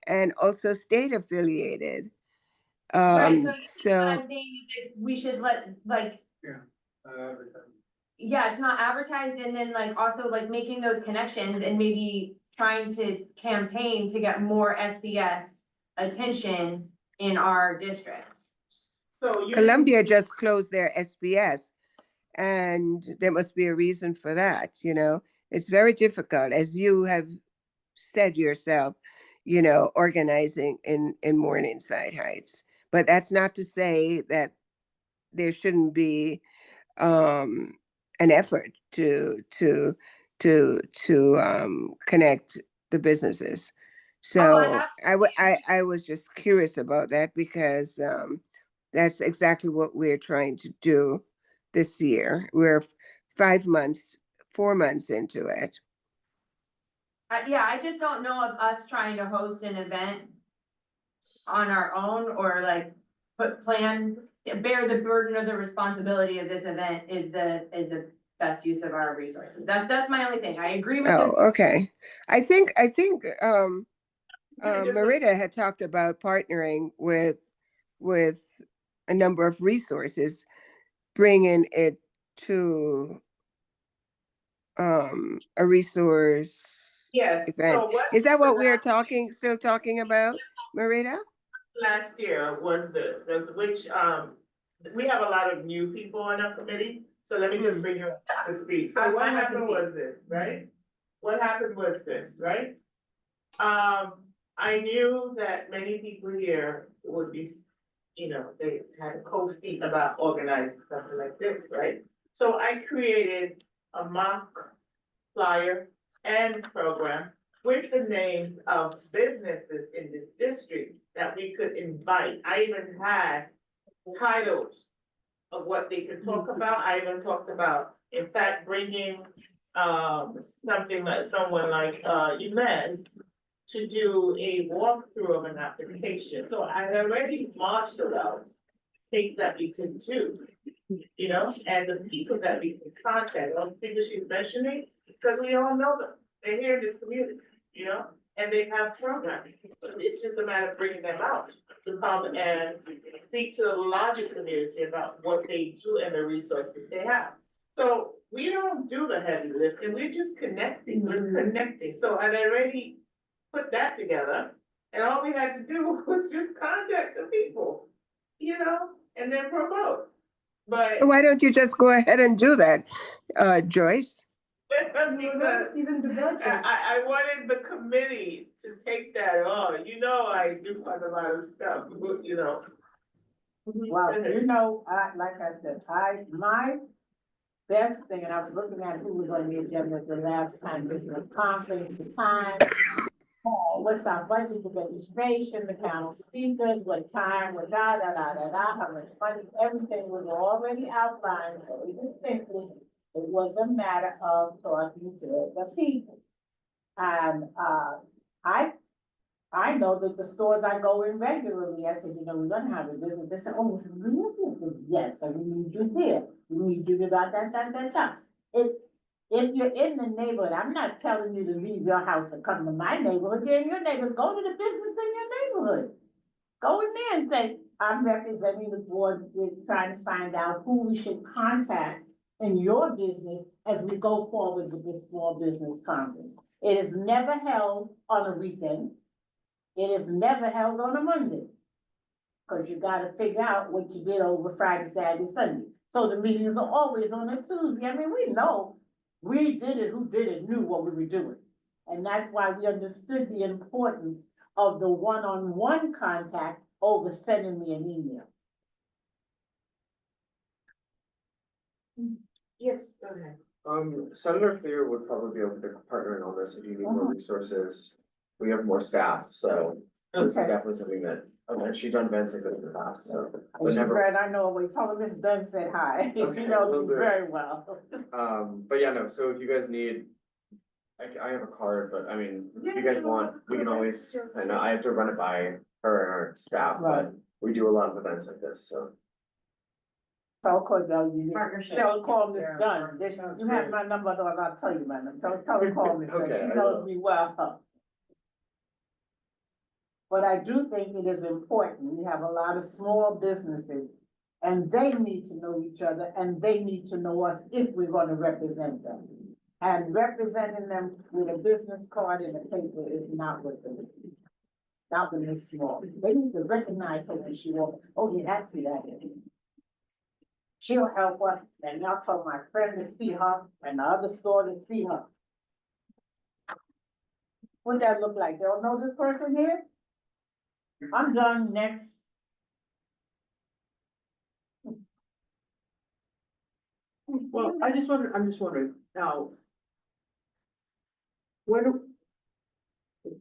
and also state affiliated. Right, so So what I'm saying is that we should let, like, yeah, it's not advertised, and then like also like making those connections and maybe trying to campaign to get more SBS attention in our district. So Columbia just closed their SBS, and there must be a reason for that. You know, it's very difficult, as you have said yourself, you know, organizing in Morningside Heights. But that's not to say that there shouldn't be an effort to connect the businesses. So I was just curious about that, because that's exactly what we're trying to do this year. We're 4 months into it. Yeah, I just don't know of us trying to host an event on our own, or like bear the burden of the responsibility of this event is the best use of our resources. That's my only thing. I agree with Oh, you. okay. I think Marita had talked about partnering with a number of resources, bringing it to a resource Yes, event. so what Is that what we're still talking about, Marita? last year was this, which, we have a lot of new people on our committee, so let me just bring you up to speed. So what happened was this, right? What happened was this, right? I knew that many people here would be, you know, they had a cold feet about organizing something like this, right? So I created a mock flyer and program with the names of businesses in this district that we could invite. I even had titles of what they could talk about. I even talked about, in fact, bringing something like someone like Yvette to do a walkthrough of an application. So I had already marshaled out things that we could do, you know, and the people that we can contact, all the people she's mentioning, because we all know them. They're here in this community, you know, and they have programs. It's just a matter of bringing them out to come and speak to the larger community about what they do and the resources they have. So we don't do the heavy lifting, we're just connecting, we're connecting. So I'd already put that together, and all we had to do was just contact the people, you know, and then promote. But Why don't you just go ahead and do that, Joyce? because I wanted the committee to take that on. You know, I do quite a lot of stuff, you know. Well, you know, like I said, my best thing, and I was looking at who was on the agenda the last time, business conference, the time, what's our budget, the registration, the count of speakers, what time, what how much money, everything was already outlined very distinctly. It was a matter of talking to the people. And, I know that the stores I go in regularly, I said, you know, we're gonna have a business, they said, oh, really? I said, yes, so we need you there, we need you to da. If you're in the neighborhood, I'm not telling you to leave your house to come to my neighborhood, you're in your neighborhood, go to the business in your neighborhood. Go in there and say, I'm representing the board, we're trying to find out who we should contact in your business as we go forward with this small business conference. It is never held on a weekend. It is never held on a Monday. Cause you gotta figure out what you did over Friday, Saturday, Sunday. So the meetings are always on a Tuesday. I mean, we know, we did it, who did it, knew what we were doing. And that's why we understood the importance of the one-on-one contact over sending me an email. Yes, go ahead. Senator Clear would probably be open to partnering on this if you need more resources. We have more staff, so this is Okay. definitely something that, and she's done events like this in the past, so. And But she's never, right, I know, we told her Miss Dunn said hi. She Okay, knows will me do. very well. but yeah, no, so if you guys need, I have a card, but I mean, if you guys want, we can always, I know I have to run it by her and our staff, Right. but we do a lot of events like this, so. Tell Cordell, you, Partnership. tell her call Miss Yeah. Dunn. You have my number, otherwise I'll tell you my number. Tell her call Miss Dunn, Okay, she I knows will. me well. But I do think it is important, we have a lot of small businesses, and they need to know each other, and they need to know us if we're gonna represent them. And representing them with a business card and a paper is not what they do. Not when they're small. They need to recognize her when she walks, oh yeah, that's who that is. She'll help us, and I'll tell my friend to see her, and the other store to see her. What that look like? They don't know this person here? I'm done next. Well, I'm just wondering, now.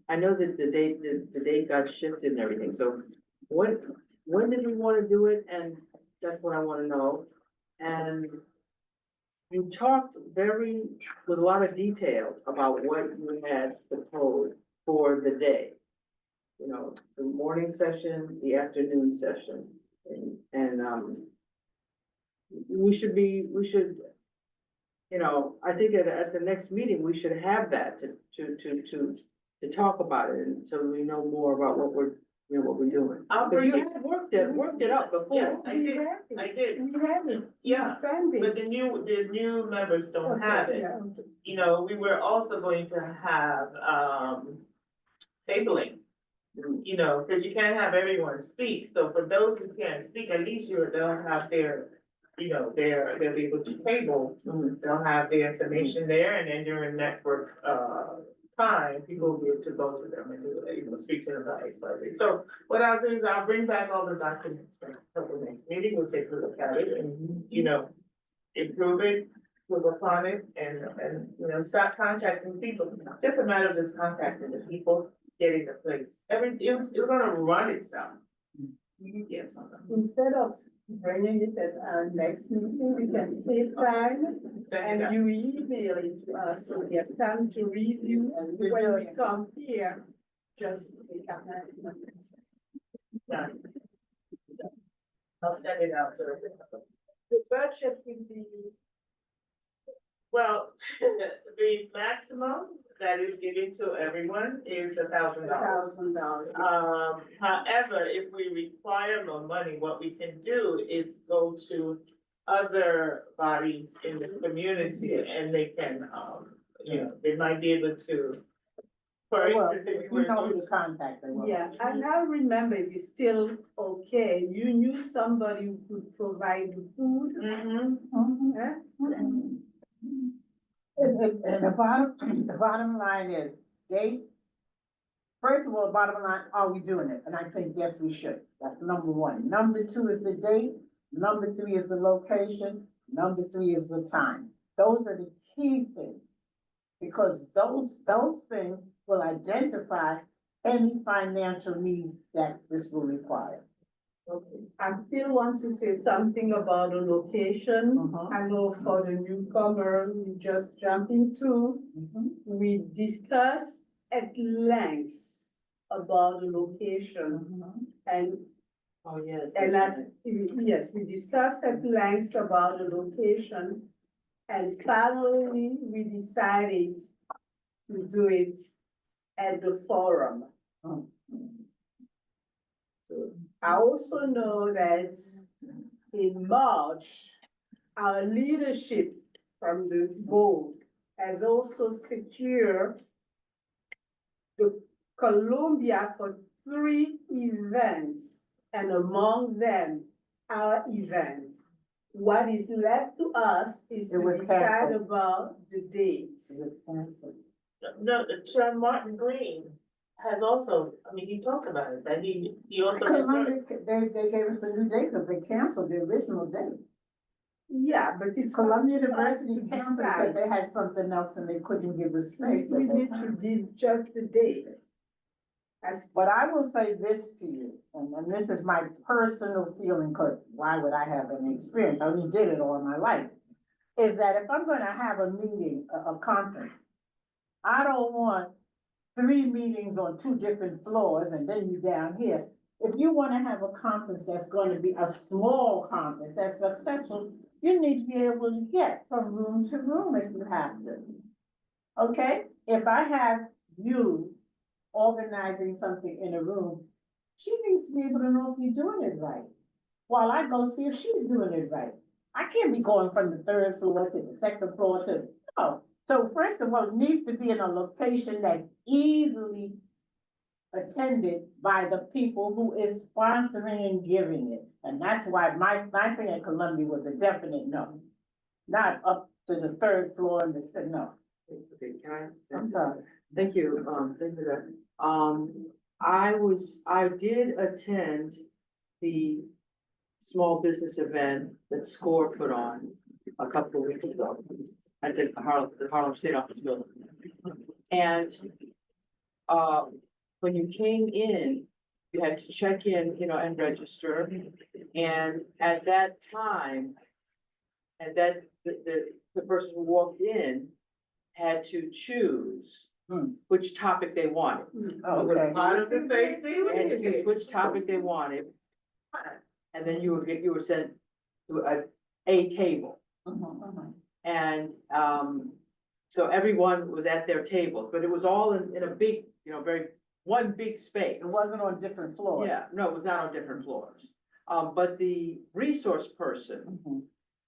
I know that the date got shifted and everything, so when did we wanna do it, and that's what I wanna know. And you talked with a lot of details about what you had proposed for the day. You know, the morning session, the afternoon session, and we should, you know, I think at the next meeting, we should have that to talk about it, and so we know more about what we're doing. I'll But bring you it. had worked it up Yeah, before. I did, We have it. yeah, Send it. but the new members don't have it. Yeah. You know, we were also going to have, tabling. You know, cause you can't have everyone speak, so for those who can't speak, at least they'll have their, you know, they'll be able to table. They'll have the information there, and then during network, time, people will be able to go to them and do, you know, speak to them about XYZ. So what I'll do is I'll bring back all the documents, like, for the next meeting, we'll take a look at it and, you know, improve it, move upon it, and, you know, start contacting people. Just a matter of just contacting the people, getting the place. It's gonna run itself. Yes. Instead of bringing it at our next meeting, we can save time Send it out. you email it to us, so we have time to review, and when we come here, just we can have it. Yeah. I'll send it out to everyone. The budget will be. Well, the maximum that is given to everyone is $1,000. However, if we require more money, what we can do is go to other bodies in the community and they can, you know, they might be able to. For instance, if we were who to contact them. Yeah, and I remember if it's still okay, you knew somebody who could provide the food. And the bottom line is, first of all, the bottom line, are we doing it? And I think, yes, we should. That's number one. Number two is the date. Number three is the location. Number three is the time. Those are the key things. Because those things will identify any financial needs that this will require. Okay, I still want to say something about the location. Mhm. I know for the newcomer, we just jump into, we discussed at length about the location and Oh, yes. And yes, we discussed at length about the location, and finally, we decided to do it at the forum. So I also know that in March, our leadership from the board has also secured the Columbia for 3 events, and among them, our event. What is left to us is It to was decide canceled. about the dates. It was canceled. No, John Martin Green has also, I mean, he talked about it, that he also. Columbia, they gave us a new date because they canceled the original date. Yeah, but it's. Columbia up to us University to canceled because decide. they had something else and they couldn't give us space. We need to give just the date. But I will say this to you, and this is my personal feeling, because why would I have any experience? I only did it all my life. Is that if I'm gonna have a meeting, a conference, I don't want 3 meetings on 2 different floors and then you down here. If you wanna have a conference that's gonna be a small conference that's successful, you need to be able to get from room to room if you have to. Okay, if I have you organizing something in a room, she needs to be able to know if you're doing it right, while I go see if she's doing it right. I can't be going from the 3rd floor to the 2nd floor to, no. So first of all, it needs to be in a location that's easily attended by the people who is sponsoring and giving it. And that's why my thing at Columbia was a definite no. Not up to the 3rd floor and the, no. Okay, can I? I'm sorry. Thank you, thank you for that. I did attend the small business event that SCORE put on a couple of weeks ago at the Harlem State Office building. And, when you came in, you had to check in, and register. And at that time, the person who walked in had to choose which topic they wanted. Okay. Part of the same thing. They had to choose which topic they wanted. And then you were sent to a table. And, so everyone was at their tables, but it was all in a big, one big space. It wasn't on different floors. Yeah, no, it was not on different floors. But the resource person,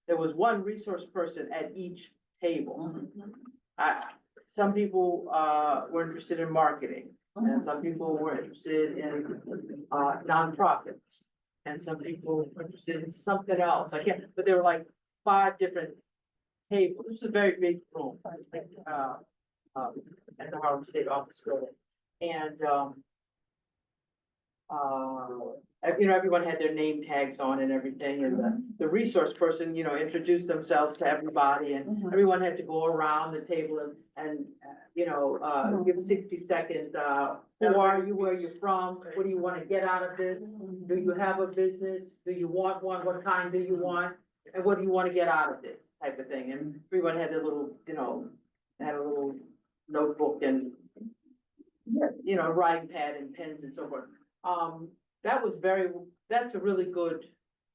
there was one resource person at each table. Some people, were interested in marketing, and some people were interested in, nonprofits. And some people were interested in something else, but there were like 5 different tables. This is a very big room, at the Harlem State Office building. And, everyone had their name tags on and everything, and the resource person, introduced themselves to everybody, and everyone had to go around the table and give 60 seconds, who are you, where you're from, what do you wanna get out of this? Do you have a business? Do you want one? What kind do you want? And what do you wanna get out of this type of thing? And everyone had their little, had a little notebook and, writing pad and pens and so forth. That's a really good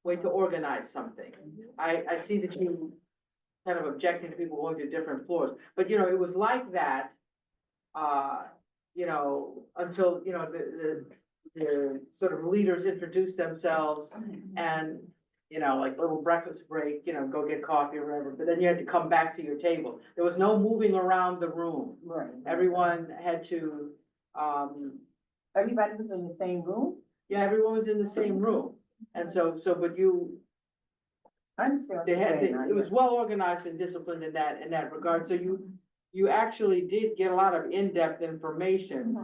way to organize something. I see that you kind of objecting to people going to different floors, but it was like that, until, the sort of leaders introduced themselves and, like little breakfast break, go get coffee or whatever, but then you had to come back to your table. There was no moving around the room. Right. Everyone had to, Everybody was in the same room? yeah, everyone was in the same room. And but I understand. it was well organized and disciplined in that regard. So you actually did get a lot of in-depth information.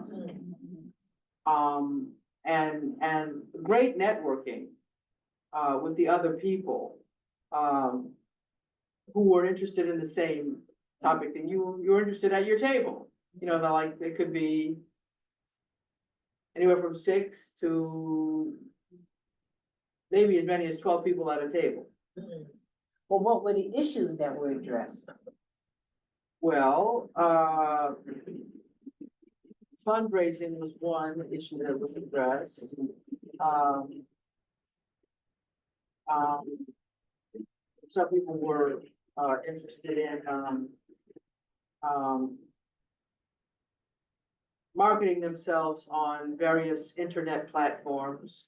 And great networking, with the other people, who were interested in the same topic that you were interested at your table. They could be anywhere from 6 to maybe as many as 12 people at a table. Well, what were the issues that were addressed? Well, fundraising was one issue that was addressed. Some people were, interested in, marketing themselves on various internet platforms.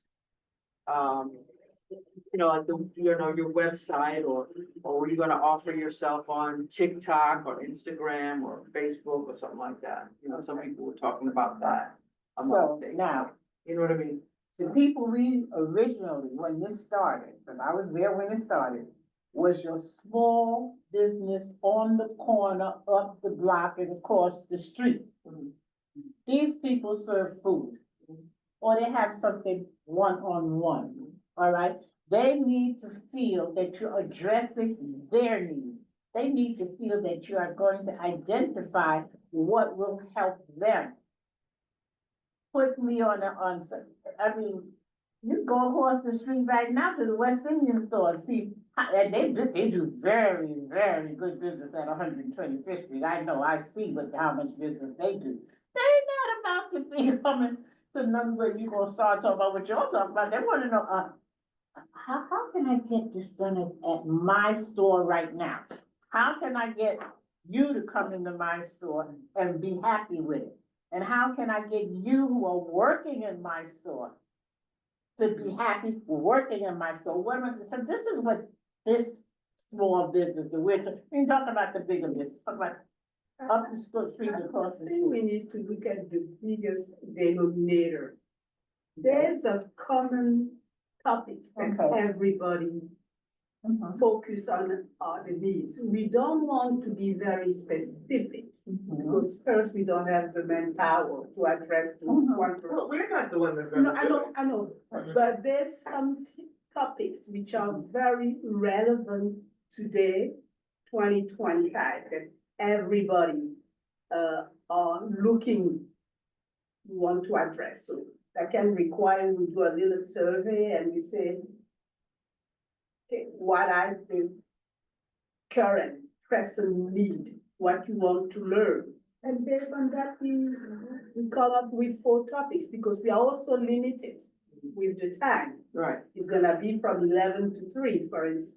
Like your website or were you gonna offer yourself on TikTok or Instagram or Facebook or something like that? Some people were talking about that. among So things. now, You know what I mean? the people we originally, when this started, and I was there when it started, was your small business on the corner, up the block and across the street. These people serve food, or they have something one-on-one, all right? They need to feel that you're addressing their needs. They need to feel that you are going to identify what will help them. Put me on you go across the street right now to the West Indian store and see, and they do very, very good business at 125th Street. I know, I see how much business they do. They're not about to be coming to none where you gonna start talking about what you're talking about. They wanna know, how can I get this done at my store right now? How can I get you to come into my store and be happy with it? And how can I get you who are working in my store to be happy working in my store? So this is what this small business, we ain't talking about the bigger business, talking about up the street across the I think we street. need to look at the biggest denominator. There's a common topic that Okay. everybody focus on are the needs. We don't want to be very specific because first we don't have the manpower to address to one Well, person. we're not the one that's No, gonna I do know, it. I know, but there's some topics which are very relevant today, 2025, that everybody are looking, want to address. So that can require we do a little survey and we say, okay, what are the current pressing need, what you want to learn. And based on that, we come up with 4 topics because we are also limited with the time. Right. It's gonna be from 11 to 3, for instance.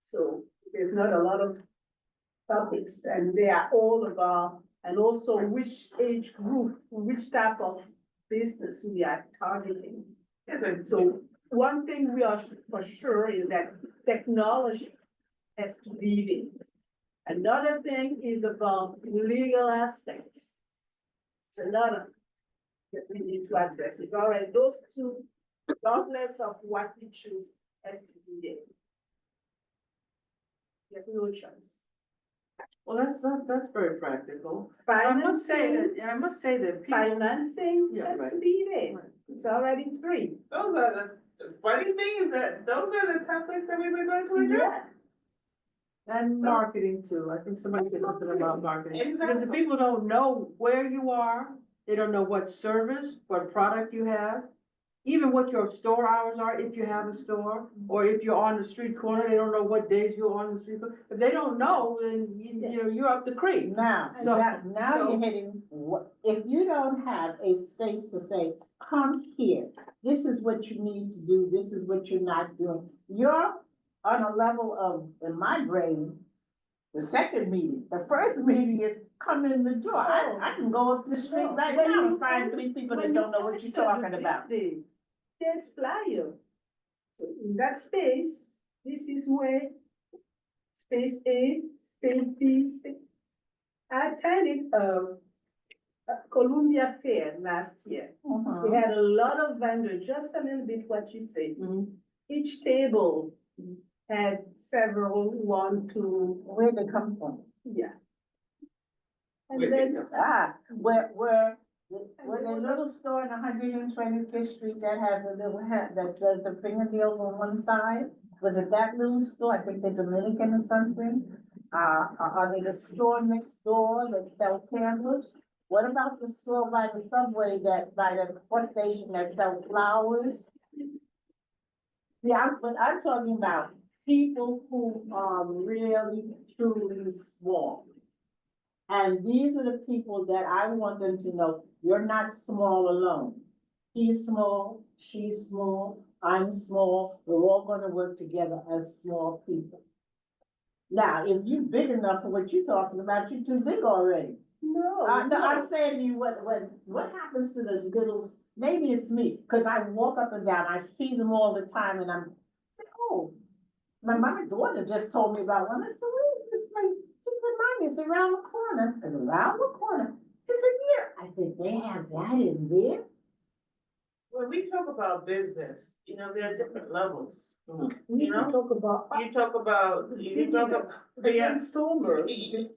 So there's not a lot of topics and they are all about, and also which age group, which type of business we are targeting. Yes, and So one thing we are for sure is that technology has to lead it. Another thing is about legal aspects. It's another that we need to address. It's all right, those two, regardless of what we choose, has to be there. There's no choice. Well, that's very practical. I must say that people, Financing Yeah, has to right. be there. Right. It's already 3. those are the funny thing is that those are the topics that we were going to address. and marketing too. I think somebody said something about marketing. Because the Exactly. people don't know where you are, they don't know what service, what product you have. Even what your store hours are, if you have a store, or if you're on the street corner, they don't know what days you're on the street corner. If they don't know, then you're up the creek. Now, So- now so- you're hitting, if you don't have a space to say, come here, this is what you need to do, this is what you're not doing. You're on a level of, in my brain, the second meeting. The first meeting is come in the door. I can go up the street right When now you and find 3 people that don't know what you're talking about. There's flyer. In that space, this is where space A, space B, I attended a Columbia Fair last year. We had a lot of vendors, just a little bit what you said. Each table had several, 1, 2, Where they come from? yeah. And Where then, Where the little store on 125th Street that has a little hat, that does the fingernails on one side? Was it that little store? I think they're Dominican or something. Are they the store next door that sells candles? What about the store by the subway by the bus station that sells flowers? Yeah, but I'm talking about people who are really truly small. And these are the people that I want them to know, you're not small alone. He's small, she's small, I'm small, we're all gonna work together as small people. Now, if you're big enough for what you're talking about, you're too big already. No, No, no. I'm saying to you, what happens to the little, maybe it's me, cause I walk up and down, I see them all the time and I'm, oh. My daughter just told me about one, I said, where is this place? She said, Mommy, it's around the corner. I said, around the corner? She said, yeah. I said, they have that in there? When we talk about business, you know, there are different levels. We You know? can talk about. You talk about, The yeah. consumer, You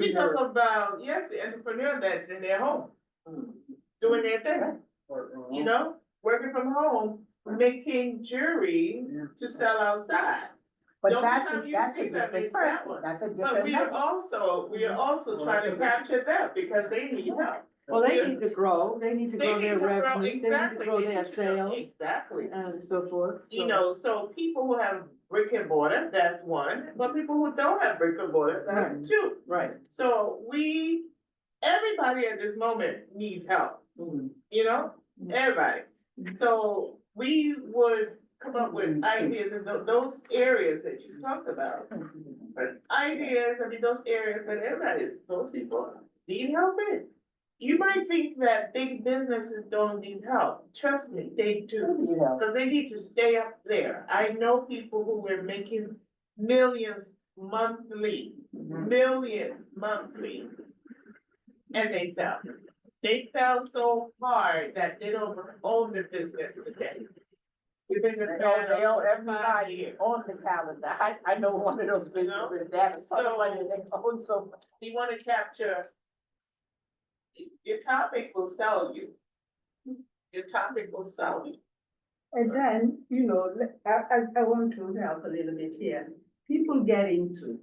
can talk about, yes, the entrepreneur that's in their home, doing their thing, you know, working from home, making jewelry to sell outside. But The only that's, time you that's a see them different is that person, one. that's a But different we are level. also trying to capture them because they need help. Well, they need to grow, they need to They grow need their to grow, revenue, they need to exactly, grow they their need to grow, sales exactly. and so forth. You so- know, so people who have brick and mortar, that's one, but people who don't have brick and mortar, that's Right. two. Right. So everybody at this moment needs help, you know, everybody. So we would come up with ideas in those areas that you talked about. But ideas, I mean, those areas that those people need help in. You might think that big businesses don't need help. Trust me, they do. Because they need to stay up there. I know people who were making millions monthly, and they fell. They fell so hard that they don't own the business today. Within the span They of own 5 everybody years. on the calendar. I know one of those businesses that has so much money they own so. You wanna capture, your topic will sell you. Your topic will sell you. And then, I want to help a little bit here. People get into,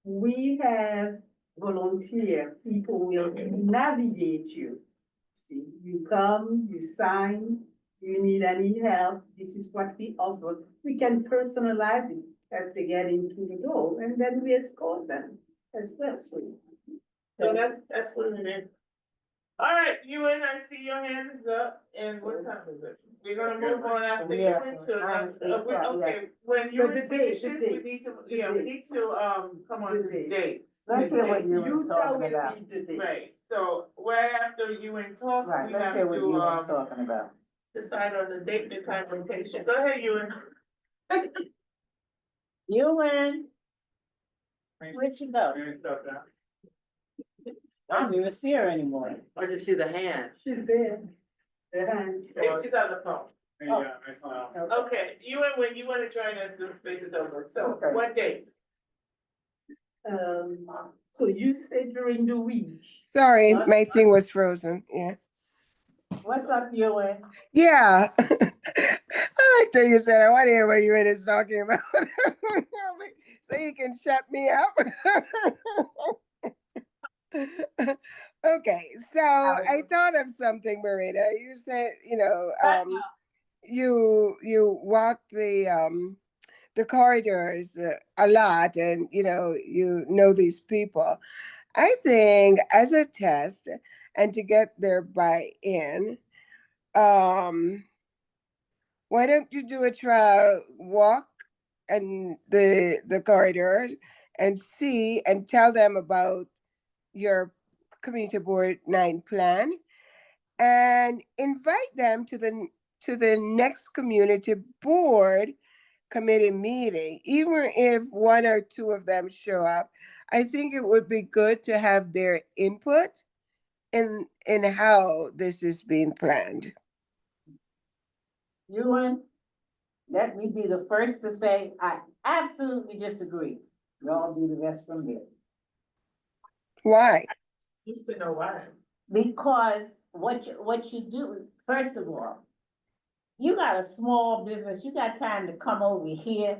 we have volunteer, people will navigate you. See, you come, you sign, you need any help, this is what we offer. We can personalize it as they get into the door, and then we escort them as well, so. So that's what it is. All right, Ewan, I see your hand is up, and what time is it? We're gonna move on after you went to another, okay, when you But the finish date, this, the we need to, the we date. need to, come on The to date. dates. Let's The hear what date. you were You talking always about. need the date. Right, so right after you and talk, Right, we let's have hear what you was to, talking about. decide on the date, the time, location. Go ahead, Ewan. Ewan. Where'd you go? I don't even see her anymore. I just see the hand. She's there, the hands. Maybe she's on the phone. Oh. Okay, Ewan, when you wanna join us, the space is open, so Okay. what dates? So you said during the week. Sorry, my thing was frozen, yeah. What's up, Ewan? Yeah. I like that you said, I want to hear what you is talking about. So you can shut me up. Okay, so I thought of something, Marita. You said, you walk the corridors a lot, and you know these people. I think as a test and to get their buy-in, why don't you do a trial walk and the corridor and see and tell them about your community board 9 plan and invite them to the next community board committee meeting, even if 1 or 2 of them show up. I think it would be good to have their input in how this is being planned. Ewan, let me be the first to say, I absolutely disagree. Y'all do the rest from there. Why? Used to know why. Because what you do, first of all, you got a small business, you got time to come over here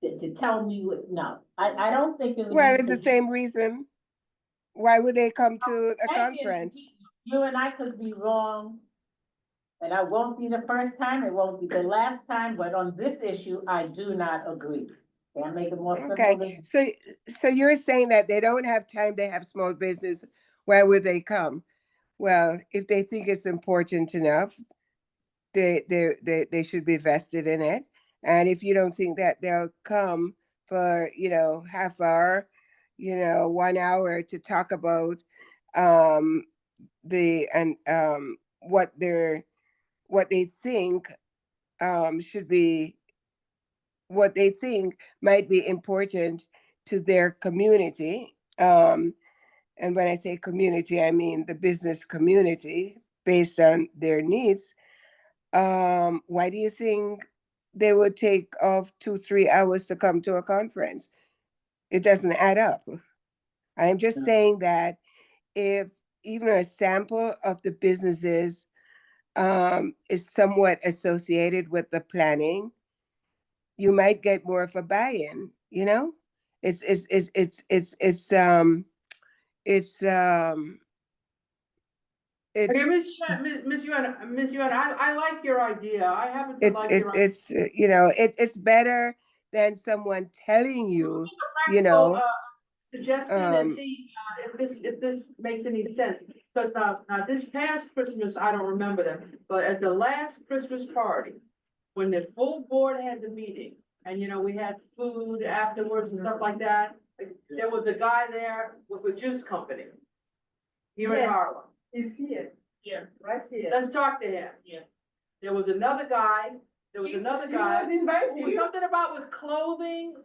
to tell me no. I don't think it was. Well, it's the same reason. Why would they come to a Maybe conference? You and I could be wrong. And I won't be the first time, it won't be the last time, but on this issue, I do not agree. Can I make it more simple? Okay, so you're saying that they don't have time, they have small business, why would they come? Well, if they think it's important enough, they should be vested in it. And if you don't think that they'll come for, half hour, 1 hour to talk about what they think should be, what they think might be important to their community. And when I say community, I mean the business community based on their needs. Why do you think they would take off 2-3 hours to come to a conference? It doesn't add up. I'm just saying that if even a sample of the businesses is somewhat associated with the planning, you might get more of a buy-in, It's it's it's it's it's it's it's Hey, Miss it's Miss Yuan, I like your idea. I happen to like your idea. it's better than someone telling you, So, suggestion and um see, if this makes any sense. Because now this past Christmas, I don't remember them, but at the last Christmas party, when the full board had the meeting, and we had food afterwards and stuff like that, there was a guy there with a juice company here in Yes. Harlem. He's here, Yeah, right here. Let's talk to him. yeah. There was another guy, He was invited. who was something about with clothing,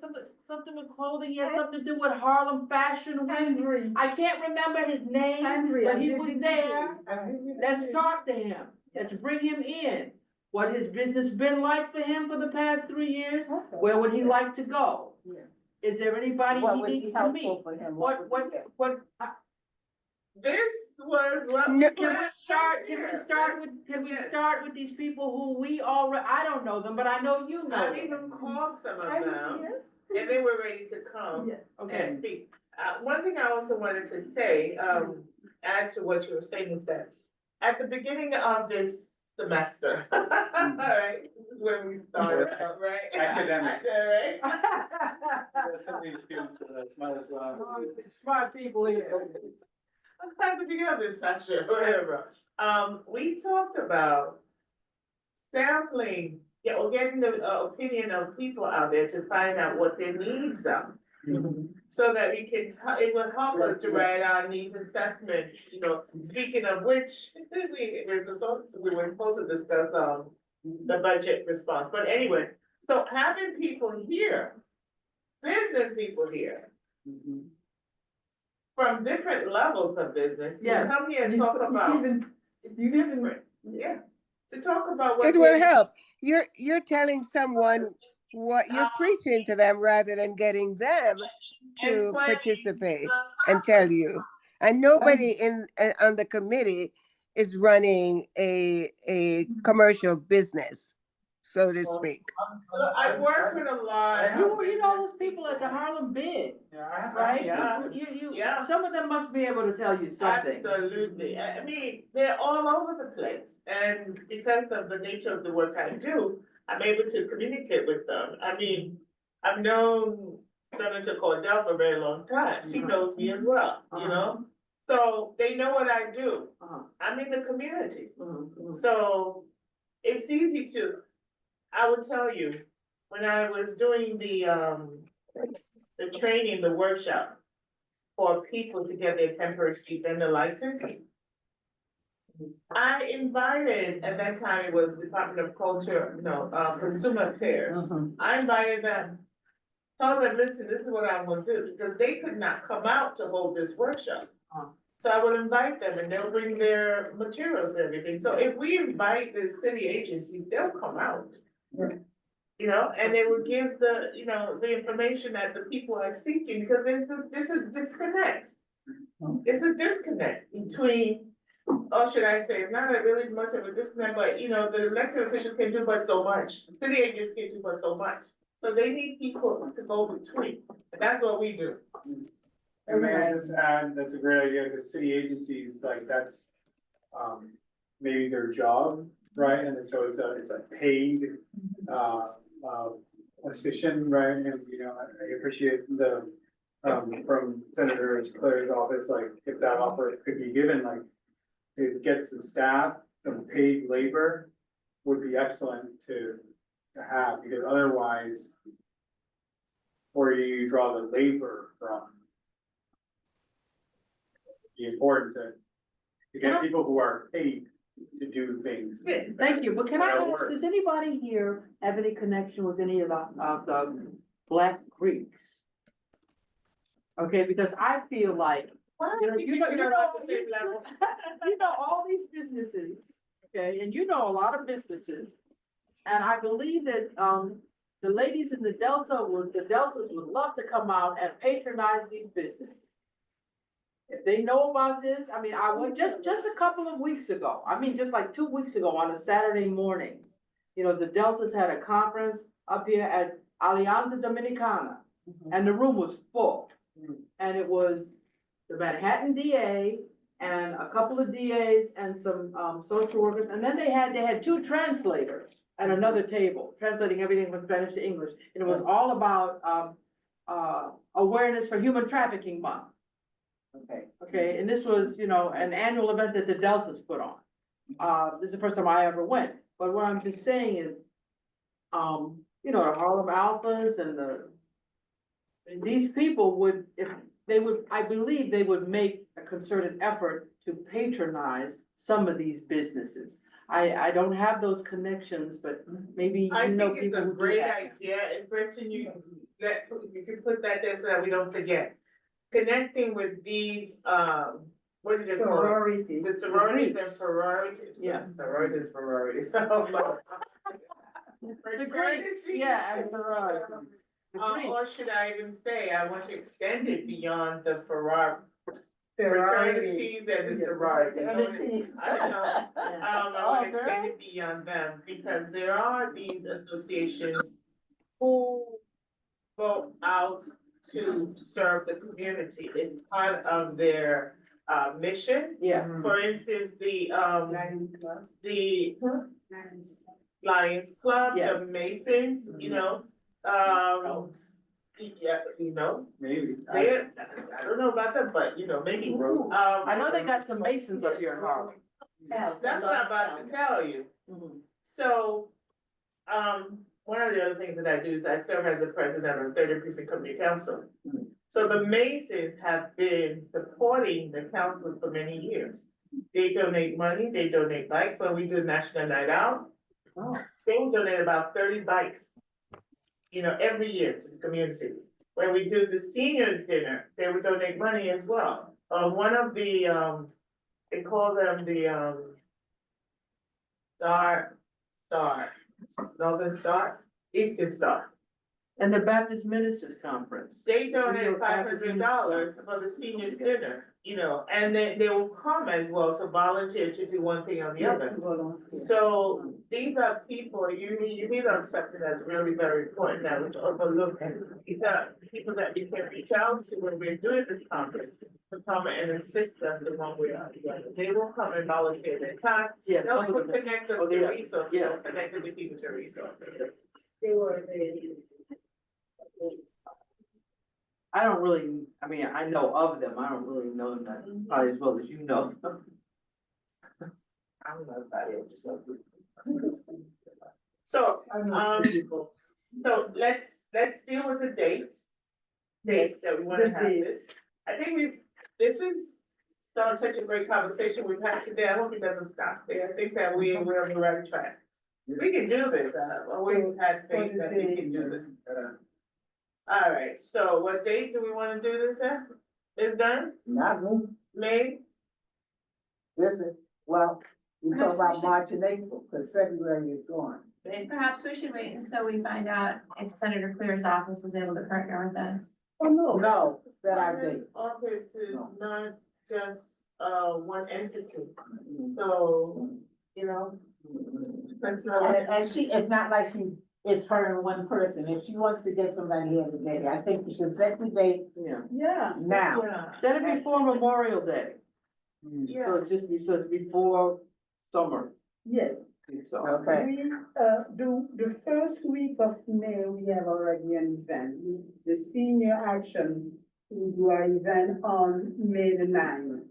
something with clothing, he had something to do with Harlem Fashion Week. Henry. I can't remember his name, Henry, but I he was visited there. him. I visited Let's him. talk to him. Let's bring him in. What his business been like for him for the past 3 years? Okay. Where would he like to go? Yeah. Is there anybody What he would be needs to helpful meet? for him? What, This was what. No. can we start with these people who we already, I don't know them, but I know you know I've them. even called some of Henry, them, yes. and they were ready to come Yeah. Okay. and speak. One thing I also wanted to say, add to what you were saying is that at the beginning of this semester, all right, this is when we started, out, right? Academic. Right? Some of these students smart as well. Smart people here. At the beginning of this session, whatever, we talked about sampling, or getting the opinion of people out there to find out what their needs are. So that we can, it will help us to write our needs assessment, speaking of which, we were supposed to discuss, the budget response, but anyway, so having people here, business people here, from different levels of business, Yeah. to come here and talk about different, yeah, to talk about what. It will help. You're telling someone what you're preaching to them rather than getting them to participate and tell you. And nobody on the committee is running a commercial business, so to speak. I work with a lot. You know those people at the Harlem Bid, right? Yeah. Yeah. Some of them must be able to tell you something. Absolutely. I mean, they're all over the place. And because of the nature of the work I do, I'm able to communicate with them. I mean, I've known Senator Cordell for a very long time. She knows me as well, So they know what I do. I'm in the community. So it's easy I would tell you, when I was doing the training, the workshop for people to get their temporary street vendor license, I invited, at that time it was Department of Culture, Consumer Affairs. I invited them, told them, listen, this is what I'm gonna do, because they could not come out to hold this workshop. So I would invite them and they'll bring their materials and everything. So if we invite the city agencies, they'll come out. And they will give the information that the people are seeking, because there's a disconnect. It's a disconnect between, or should I say, not really much of a disconnect, but the elected officials can do but so much. City agents can do but so much. So they need people to go between, and that's what we do. And may I just add, that's a great idea, because city agencies, like, that's, maybe their job, right? And so it's a paid, position, right? And, I appreciate the, from Senator Claire's office, like, if that offer could be given, like, to get some staff, some paid labor would be excellent to have, because otherwise, where do you draw the labor from? Be important to get people who are paid to do things. Yeah, thank you, but can I That'll ask, work. does anybody here have any connection with any of the Black Greeks? Okay, because I feel like, you know, all these businesses, okay, and you know a lot of businesses. And I believe that, the ladies in the Deltas would love to come out and patronize these businesses. If they know about this, I mean, I went just a couple of weeks ago, I mean, just like 2 weeks ago on a Saturday morning. The Deltas had a conference up here at Alianza Dominicana, and the room was full. And it was the Manhattan DA and a couple of DAs and some, social workers, and then they had 2 translators at another table, translating everything from Spanish to English. And it was all about, awareness for human trafficking month. Okay, and this was, an annual event that the Deltas put on. This is the first time I ever went, but what I'm just saying is, the Harlem Alphas and these people would, if they would, I believe they would make a concerted effort to patronize some of these businesses. I don't have those connections, but maybe I you know think it's people a who do great have. idea, and Gretchen, you can put that there so that we don't forget. Connecting with these, what did you call it? Sororities. The sororities and Greeks. sororities. Yeah. Sororities, sororities. The Greeks, yeah, and the Greeks. Or should I even say, I want to extend it beyond the fraternities and the sororities. I don't know. I want to extend it beyond them, because there are these associations who go out to serve the community. It's part of their mission. Yeah. For instance, the Lions Club, Yes. the Masons, yeah, Maybe. they, I don't know about them, but maybe. I know they got some Masons up here in Harlem. That's what I'm about to tell you. Mhm. So, one of the other things that I do is I serve as the president of the 30th Precinct Community Council. So the Masons have been supporting the council for many years. They donate money, they donate bikes. When we do National Night Out, they will donate about 30 bikes, every year to the community. When we do the seniors dinner, they would donate money as well. One of the, they call them the, Northern Star, Eastern Star. And the Baptist Ministers Conference. They donate $500 for the seniors dinner, and then they will come as well to volunteer to do one thing or the other. So these are people, you need on something that's really very important that was overlooked. These are people that we can reach out to when we're doing this conference to come and assist us in one way or the other. They will come and volunteer their time. Yes. They'll connect us to yeah. resources, Yes. they'll connect the people to resources. I don't really, I know of them, I don't really know them that probably as well as you know. I don't know about it, just like you. So, so let's deal with the dates that we wanna have this. I think this is such a great conversation we've had today. I hope it doesn't stop there. I think that we're on the right track. We can do this. I've always had faith that we can do this. All right, so what date do we wanna do this at? It's done? Not me. May? Listen, well, we talk about March and April, because February is gone. Perhaps we should wait until we find out if Senator Clear's office was able to partner with us. Oh, no, set our date. Office is not just, one entity, so, that's not. And she, it's not like she it's her and one person. If she wants to get somebody here today, I think we should set the date Yeah. Yeah. now. Yeah. Set it before Memorial Day. Yeah. So it's just, so it's before summer. Yes. So, Okay. We, the first week of May, we have already an event. The senior action, we do our event on May the 9th,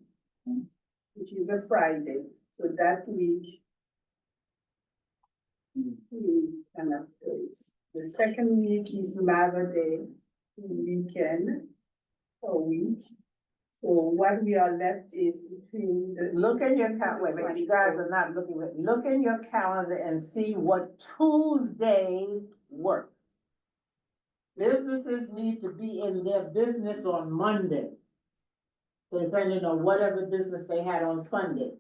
which is a Friday. So that week, we kind of do it. The second week is Mother Day weekend, a week. So what we are left is between the. Look at your calendar, wait, you guys are not looking at, look in your calendar and see what Tuesdays work. Businesses need to be in their business on Monday, depending on whatever business they had on Sunday,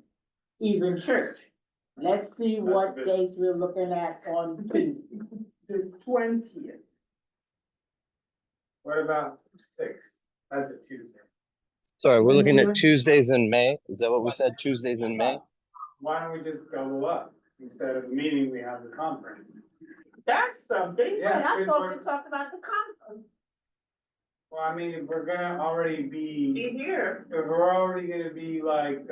even church. Let's see what good. days we're looking at on Tuesday. The 20th. What about 6th? That's a Tuesday. Sorry, we're looking at Tuesdays in May. Is that what we said? Tuesdays in May? Why don't we just double up? Instead of the meeting, we have the conference. That's something. Yeah, I because thought we're- we talked about the conference. Well, I mean, if we're gonna already Be be, here. if we're already gonna be like,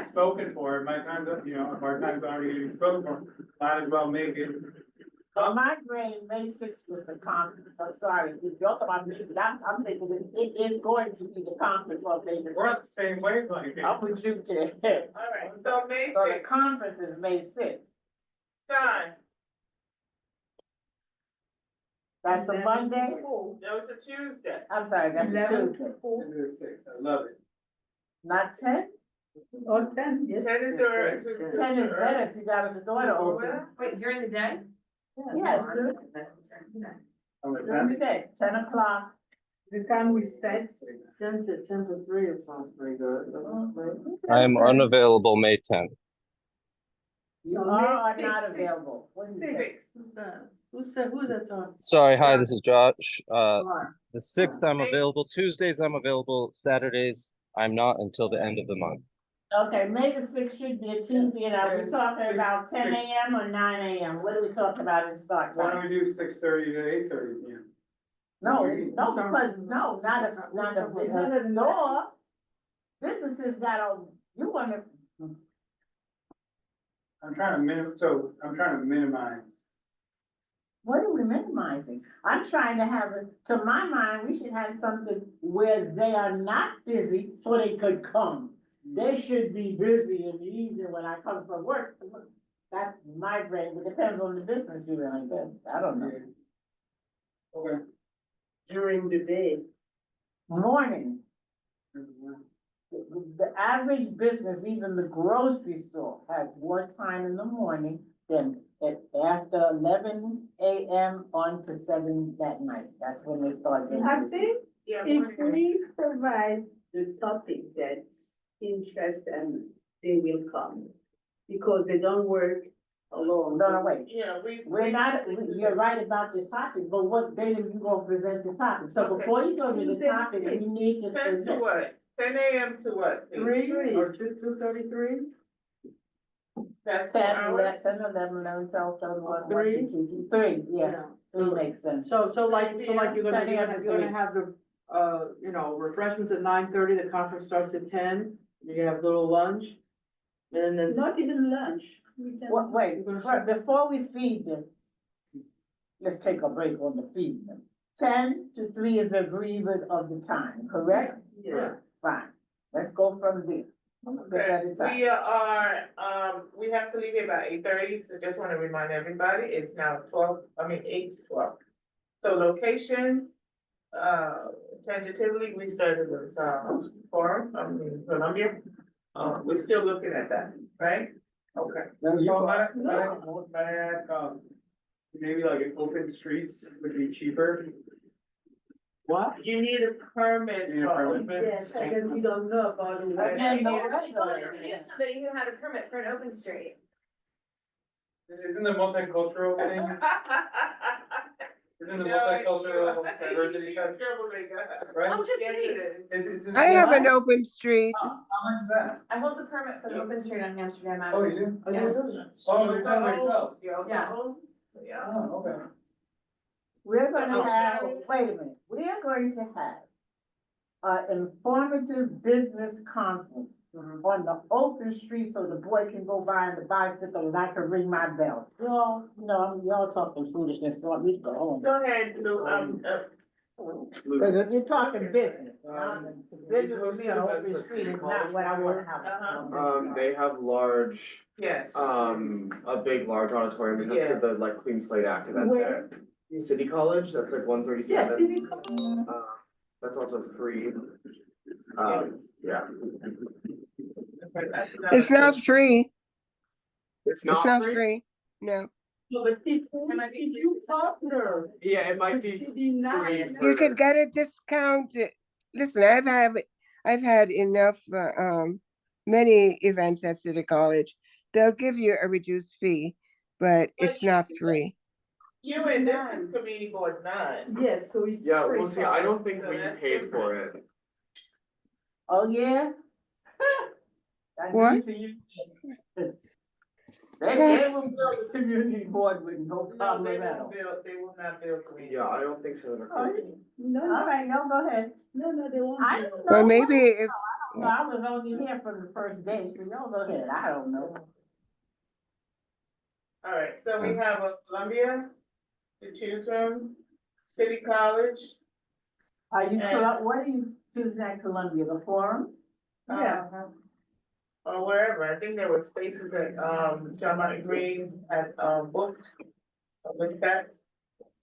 spoken for, my time's up, you know, if our time's already gonna be spoken for, might as well make it. In my brain, May 6th was the conference. I'm sorry, if you're talking about me, but I'm thinking it is going to be the conference on May the We're on 6th. the same wavelength. I'm with you, kid. All right, so May So the 6th, conference is May 6th. time. That's a Monday? That was a Tuesday. I'm sorry, that's a 11 Tuesday. to 4, Into the 6th, I love it. Not 10? or 10, yes. 10 is or. 10 is better if you got a store to open. Wait, during the day? Yes, good. On the During the 10th. day, 10 o'clock. The time we set, 10 to 3, it sounds pretty good. I am unavailable May 10th. You No, are May not 6th. available. What do you say? Who's that? Who's that talking? Sorry, hi, this is Josh. Alright. The 6th I'm available. Tuesdays I'm available. Saturdays I'm not until the end of the month. Okay, May the 6th should be a Tuesday, and are we talking about 10 a.m. or 9 a.m.? What are we talking about in start Why time? don't we do 6:30 to 8:30 p.m.? No, because, not a business store. Businesses you wanna, I'm trying to minimize. what are we minimizing? I'm trying to have, to my mind, we should have something where they are not busy so they could come. They should be busy in the evening when I come from work. That's my brain, it depends on the business you're in, I guess. I don't know. Okay. during the day. Morning. The average business, even the grocery store, has more time in the morning than after 11 a.m. on to 7 that night. That's when they start getting I busy. think Yeah, if morning. we provide the topic that's interest them, they will come. Because they don't work alone. No, wait. Yeah, You're right about the topic, but what day are you gonna present the topic? So Okay. before you go to the Tuesday, topic, you 6. need to 10 to present. what? 10 a.m. to what? 3 or 2:33? That's 4 10, hours? 11, 11, 12, 1, 3? 2, 3, yeah, 3 makes sense. So like you're gonna, 10 you're a.m. gonna have the, refreshments at 9:30, the conference starts at 10, you have a little lunch. And then, Not even lunch. We can- Wait, before we feed them, let's take a break on the feeding them. 10 to 3 is agreement of the time, correct? Yeah. Fine, let's go from there. Let's get that in time. We are, we have to leave here by 8:30, so just wanna remind everybody, it's now 8 to 12. So location, tentatively, we said it was, Forum, Columbia. We're still looking at that, right? Okay. So might I add, maybe like an open streets would be cheaper. what? You need a permit You need a for permit. open. Yes, I guess we don't know about it. Again, no, Somebody who had a permit for an open street. Isn't the multicultural thing, isn't the multicultural diversity test, right? I'm just Yes, saying. it is. It's in I the- have an open street. How much is that? I hold the permit for the open street on Amsterdam Oh, Avenue. you do? Yeah. Oh, it's on myself. Yeah. Yeah. Yeah. Oh, okay. We're gonna Oh, have, Sharon. wait a minute, we are going to have an informative business conference on the open street so the boy can go by on the bicycle and I can ring my bell. Y'all talking foolishness, you want me to go home? Go ahead, Lou, Cause if you're talking business, business host with me on an events open at street City is not College what I wanna before. have. They have large, yes. a big, large auditorium, and Yeah. that's the like Clean Slate Act event Where? there. City College, that's like 137. Yeah, That's also free. Yeah. It's not free. It's It's not not free? free. No. No, but if you partner. Yeah, it might be free You could for, get a discount. Listen, I've had enough, many events at City College. They'll give you a reduced fee, but it's not free. You and this is community board 9. Yes, so it's. yeah, free well, see, for I us. don't think So we that's paid for different. it. Oh, yeah? I What? do see you. They will build a community board with no No, problem they at all. won't build, they will not build community. Yeah, I don't think so. Oh, No, all right, no, go ahead. no, they won't. I do don't it. know. Well, maybe if, Well, I was only here from the first day, so y'all go ahead, I don't know. All right, so we have a Columbia to choose from, City College. Are you, And- what are you choosing at Columbia, the forum? Yeah. Or wherever, I think there were spaces at, John Martin Green at, booked. With that,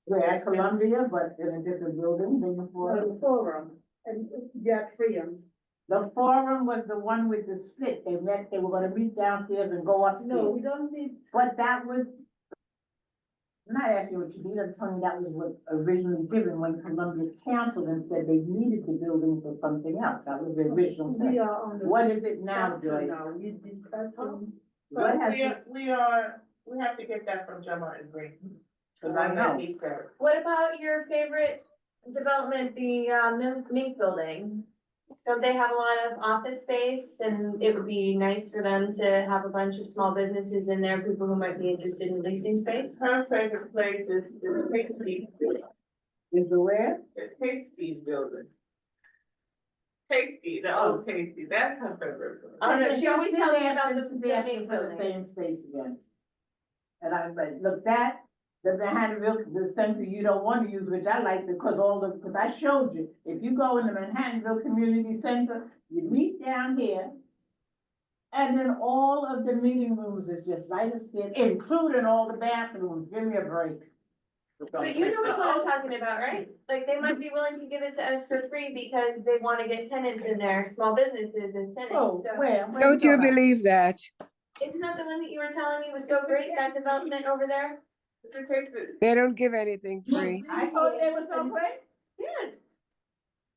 We're at Columbia, but in a different building than the For forum. the forum, and yeah, freedom. The forum was the one with the split, they were gonna meet downstairs and go upstairs. No, we don't need. But that was, I'm not asking you what you need, I'm telling you that was what originally given when Columbia canceled and said they needed the building for something else, that was the original We thing. are on the. What is it now, chapter Joyce? Now, we discussing. What has we have to get that from John Martin Green. Cause I I know know. he said. What about your favorite development, the Mink building? Don't they have a lot of office space and it would be nice for them to have a bunch of small businesses in there, people who might be interested in leasing space? Her favorite place is Tasty's building. Is the where? The Tasty's building. Tasty, the old Tasty, that's her favorite. building. I don't know, she always tells me about the Mink Mink building. Same space again. And I'm like, look, that, the Manhattanville, the center you don't want to use, which I like because because I showed you, if you go in the Manhattanville Community Center, you meet down here. And then all of the meeting rooms is just right upstairs, including all the bathrooms, give me a break. But you know which one I'm talking about, right? Like, they might be willing to give it to us for free because they wanna get tenants in there, small businesses as tenants, Oh, so. where? don't you believe that? Isn't that the one that you were telling me was so great, that development over there? They don't give anything free. I told you they were so great. Yes.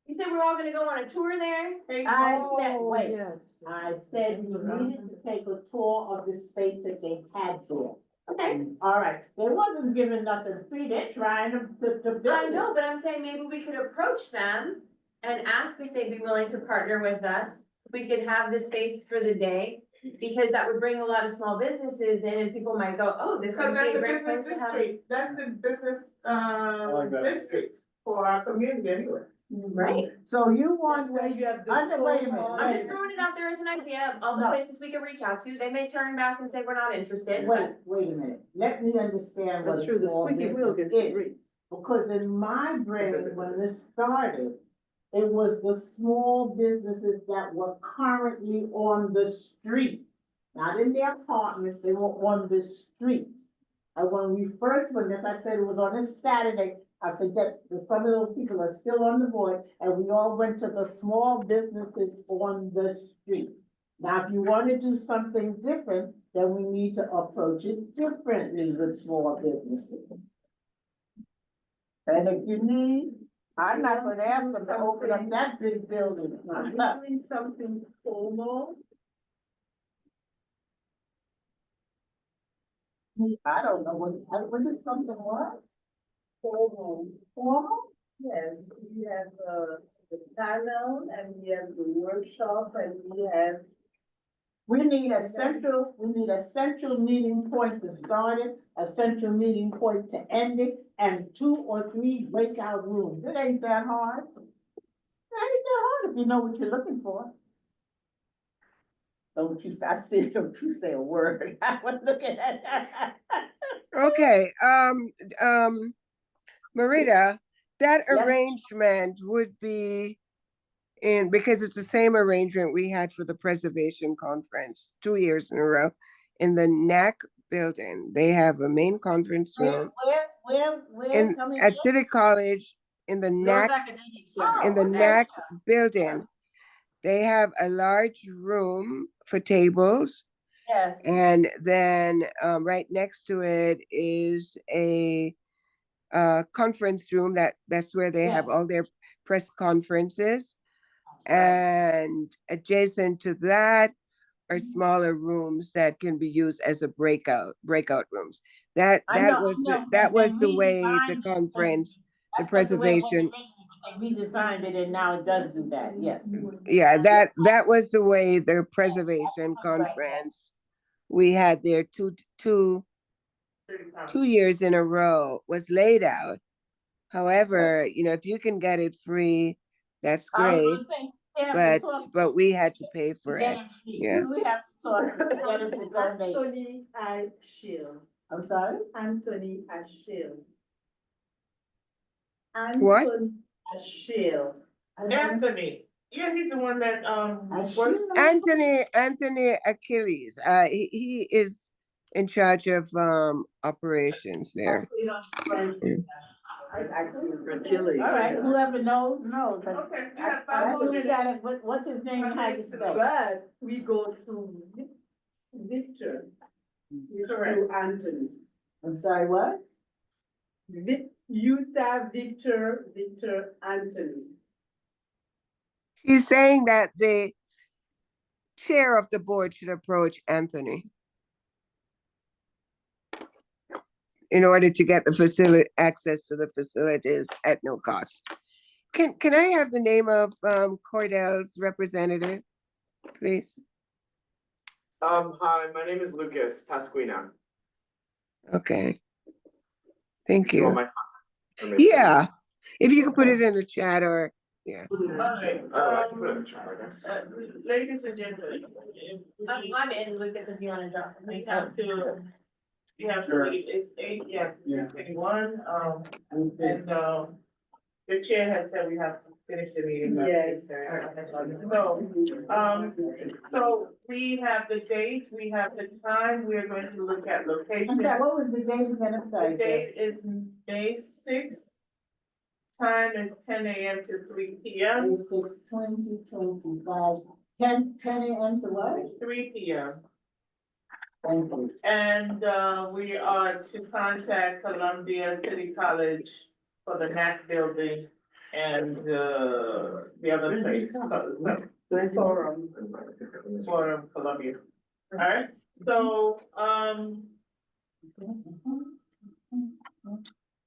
You said we're all gonna go on a tour there? I said, Oh, wait, yes. I said you needed to take a tour of the space that they had there. Okay. All right, they wasn't giving nothing free, they're trying to build. I know, but I'm saying maybe we could approach them and ask if they'd be willing to partner with us. We could have the space for the day, because that would bring a lot of small businesses in and people might go, oh, this Cause would that's be the a great place business to have. district, that's the business, like that. district for our community anyway. Right. So you want, Where you have the. wait a minute, I'm just throwing it out there as an idea of all the No. places we could reach out to. They may turn back and say, we're not interested. wait a minute, let me understand what That's a true, the small squeaky wheel business gets is. free. Because in my brain, when this started, it was the small businesses that were currently on the street. Not in their apartments, they were on the streets. And when we first went this, I said it was on a Saturday, I forget, some of those people are still on the board, and we all went to the small businesses on the street. Now, if you want to do something different, then we need to approach it differently with small businesses. And if you need, I'm not gonna ask them to open up that big building. I'm not. Doing something formal. I don't know, what is something what? Formal. Formal? Yes, we have, the panel and we have the workshop and we have We need a central meeting point to start it, a central meeting point to end it, and 2 or 3 breakout rooms. It ain't that hard. It ain't that hard if you know what you're looking for. Don't you, I said, don't you say a word. I was looking at that. Okay, Marita, that Yes. arrangement would be because it's the same arrangement we had for the preservation conference 2 years in a row in the NAC building. They have a main conference room Where, coming at City College in the NAC, NAC building. They have a large room for tables. Yes. And then right next to it is a conference room that's where they have all their press conferences. And adjacent to that are smaller rooms that can be used as a breakout rooms. That was the way the conference, the preservation. They redesigned it and now it does do that, yes. Yeah, that was the way the preservation conference we had there two years in a row was laid out. However, you know, if you can get it free, that's great. But we had to pay for it. Yeah. We have to talk, get it to donate. Anthony Ashiel. I'm sorry? Anthony Ashiel. What? Ashiel. Anthony, yeah, he's the one that, works. Anthony Achilles. He is in charge of operations there. All right, whoever knows. Okay, you have That's 5 what we minutes. got it, what's his name, how you spell it? But we go to Victor. Correct. To Anthony. I'm sorry, what? Utah Victor Anthony. He's saying that the chair of the board should approach Anthony in order to get the access to the facilities at no cost. Can I have the name of Cordell's representative, please? Hi, my name is Lucas Pasquina. Okay. Thank You want you. my contact information? Yeah, if you could put it in the chat or, yeah. All right, I can put it in the chat, I guess. ladies and gentlemen, I'm in, Lucas, if you wanna drop. we have to, Sure. it's 8, yes, Yeah. 21, and, the chair has said we have to finish the meeting. by Yes. 8:30. So we have the date, we have the time, we're going to look at location. I'm sorry, what was the date again, I'm The sorry. date is May 6th. Time is 10 a.m. to 3 p.m. 6/20/25, 10 a.m. to what? 3 p.m. Thank you. And, we are to contact Columbia City College for the NAC building and, the other place. Forum Columbia. All right, so,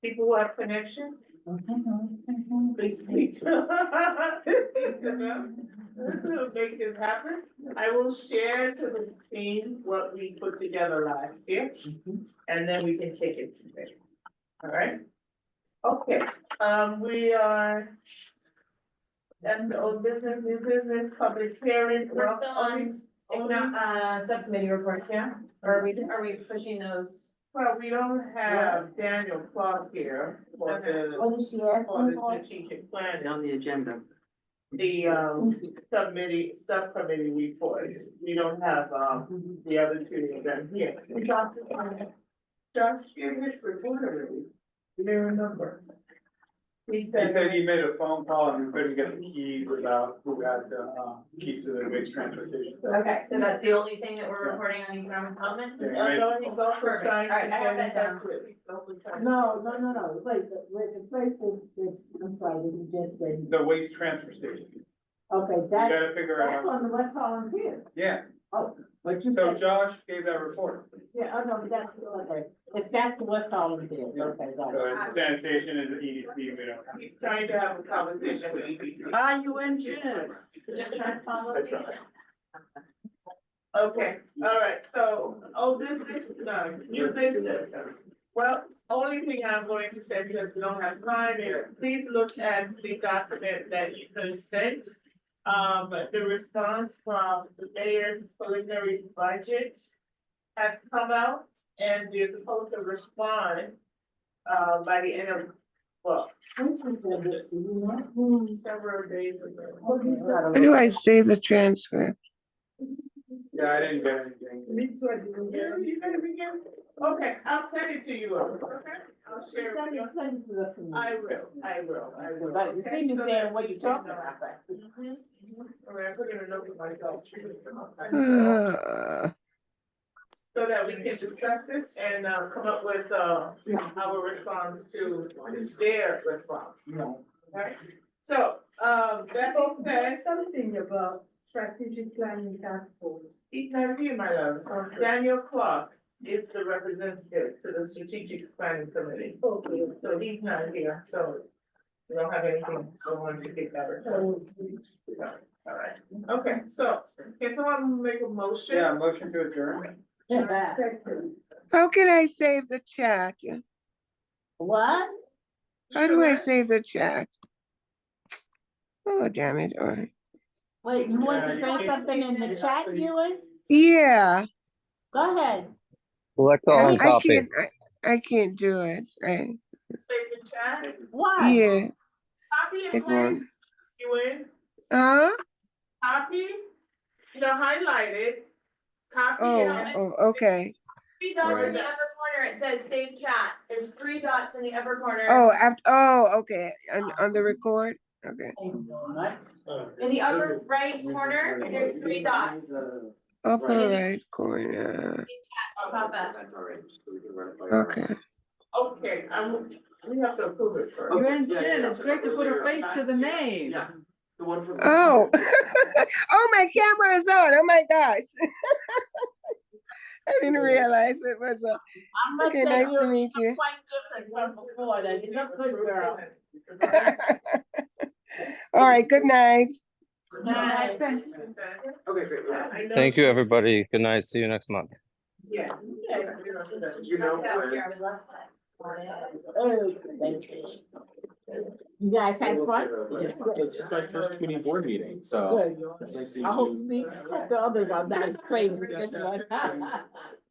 people who have connections, please speak. Make this happen. I will share to the team what we put together last year, and then we can take it from there. All right? Okay, we are, that's the old business, new business, public hearing. We're still on, subcommittee reports, yeah? Or are we pushing those? Well, we don't have Daniel Clark here for the, What is she asking for the for? strategic plan. On the agenda. The, subcommittee reports. We don't have, the other two of them here. Josh, give his report already. You may remember. He He said. said he made a phone call and we couldn't get the keys without who had the keys to the waste transport station. Okay, so that's the only thing that we're reporting on economic development? Yeah, he I made- know he's also Perfect. trying to All right, I have get that in touch with. he's also trying to- No, wait, the place is, I'm sorry, that you just said, The waste transfer station. okay, You that's, gotta figure that's out, on the West Holland Pier. yeah, Oh, but you so said, Josh gave that report. yeah, oh, no, that's, okay, that's the West Holland Pier, okay, got So it. it's sanitation is EDC, we don't. He's trying to have a conversation with EPC. Are you in June? Just trying to follow. Okay, all right, so, business, no, new business. Well, only thing I'm going to say, because we don't have time, is please look at the document that you have sent. The response from the mayor's preliminary budget has come out, and you're supposed to respond, by the end of, well, several days ago. How do I save the transcript? Yeah, I didn't get anything. You gonna begin? Okay, I'll send it to you, okay? I'll share it with you. I will. But you see me saying what you talking about. All right, we're gonna know everybody else. Uh, So that we can discuss this and, come up with, our response to their response. Okay? So, that being said, Something about strategic planning task force. he's not here, my love. Daniel Clark is the representative to the strategic planning committee. Okay. So he's not here, so we don't have anything going to get that. All right, okay, so can someone make a motion? Yeah, motion to adjourn. how can I save the chat? What? How do I save the chat? Oh, damn it, all right. Wait, you want to say something in the chat, Ewan? Yeah, Go ahead. Select all and I copy. can't, I can't do it, right? Save the chat, Why? Yeah, copy and it won't, paste, you in, huh? copy, highlight it, copy it. Oh, okay. 3 dots in Right. the upper corner, it says save chat. There's 3 dots in the upper corner. Okay, on the record, okay. In the upper right corner, there's 3 dots. Upper right corner, Pop up. okay. Okay, we have to approve it first. You're in Jen, it's great to put a face to the name. Yeah. The one for. Oh, oh, my camera is on, oh my gosh. I didn't realize it was a, I must okay, say nice to you're meet you. quite different from before, that you look good, girl. All right, good night. Night. Okay, great, yeah, I know Thank you, she- everybody. Good night. See you next month. Yeah. You know, Oh, thank you. You guys had fun? It's just my first community board meeting, so Good. it's nice to I hope meet you. the others are not as crazy as this one.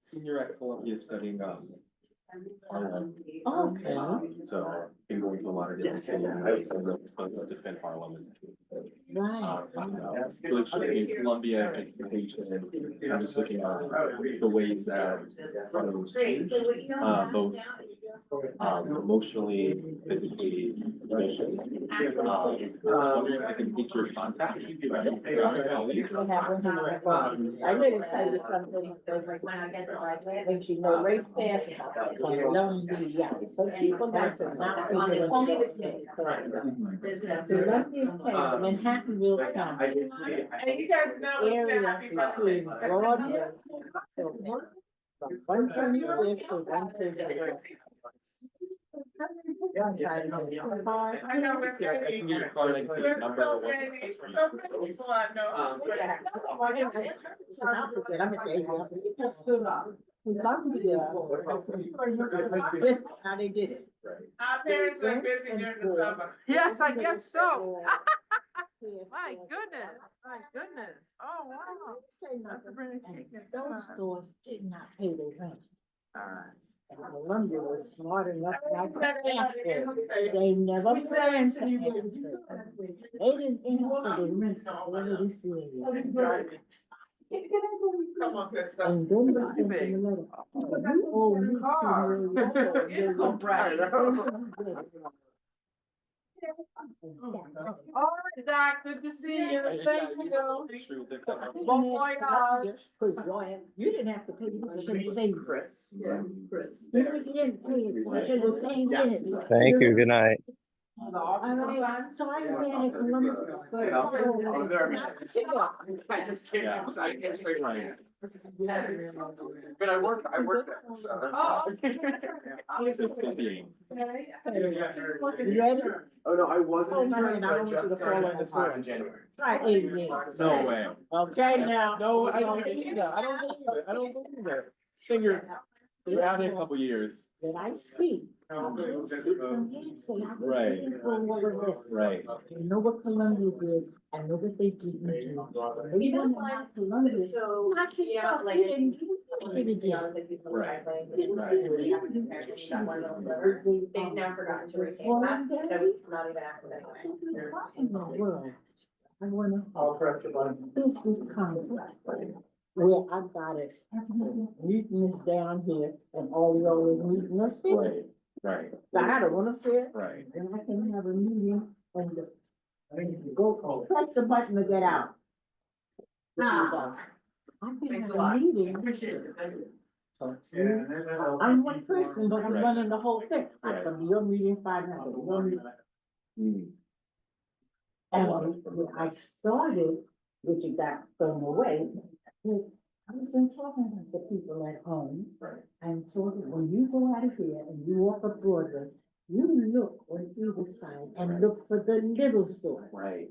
Senior at Columbia studying, Okay. so been going to a lot of different cities. I was defend Harlem. Right. In Columbia, I'm just looking at the ways that both emotionally, physically, socially. I was wondering if I can get your contact. I gotta tell you something, when she know race pass, Columbia, so people like to not. Only the kids. Columbia, Manhattan will come. And you guys know it's Area happy between birthday. Broadway. From 125th to 135th. I know we're Yeah, I can give you a card, I can see the We're number. so many, so many people I know. How they did it. Our parents were busy during the summer. Yes, I guess so. My goodness, oh, wow. That's a pretty ticket. Those stores did not pay their rent. All right. And Columbia was smart enough not to ask for it. They never planned to ask for it. They didn't ask for the rent for this year. Come on, let's go. And then they sent them a letter. You owe me $2 Oh, Brad. All right, Doc, good to see you. Thank you. Bon voyage. You didn't have to pay, you should have saved it. Chris. Yeah, Chris. You didn't pay it, you should have saved it. Thank you. Good night. So I ran at Columbus. I just can't, I can't straight line. But I work there, so that's. You ready? Oh, no, I wasn't. Oh, man, interning, I but don't want you just to started fall on the full-time floor. in January. Try 8 years. No way. Okay, now. No, I don't believe that. I don't believe it. I don't believe it. Figure, you're out in a couple years. That I speak. I don't speak from hearsay. I was Right. here for all of this. Right. I know what Columbia did, I know what they didn't do. They didn't want Columbia. Knock yourself, you didn't do what you did. Right. You didn't see what you did. They've now forgotten to retain Foreign that, so days? it's not even active anyway. What in the world? I wanna. I'll press the button. This is conflict. Where I got it, meeting is down here and all y'all is meeting us here. Right, right, So I don't wanna say it, right. and I can have a meeting and go, press the button to get out. There you go. I can Thanks have a lot. a meeting. Appreciate it, thank you. I'm one person, but I'm Right. running the whole thing. I Right. come to your meeting 5 minutes, your meeting. Hmm. And when I started, which it got thrown away, I wasn't talking about the people at home. Right. I'm talking, when you go out of here and you walk up Broadway, you look on either side and look for the little store. Right.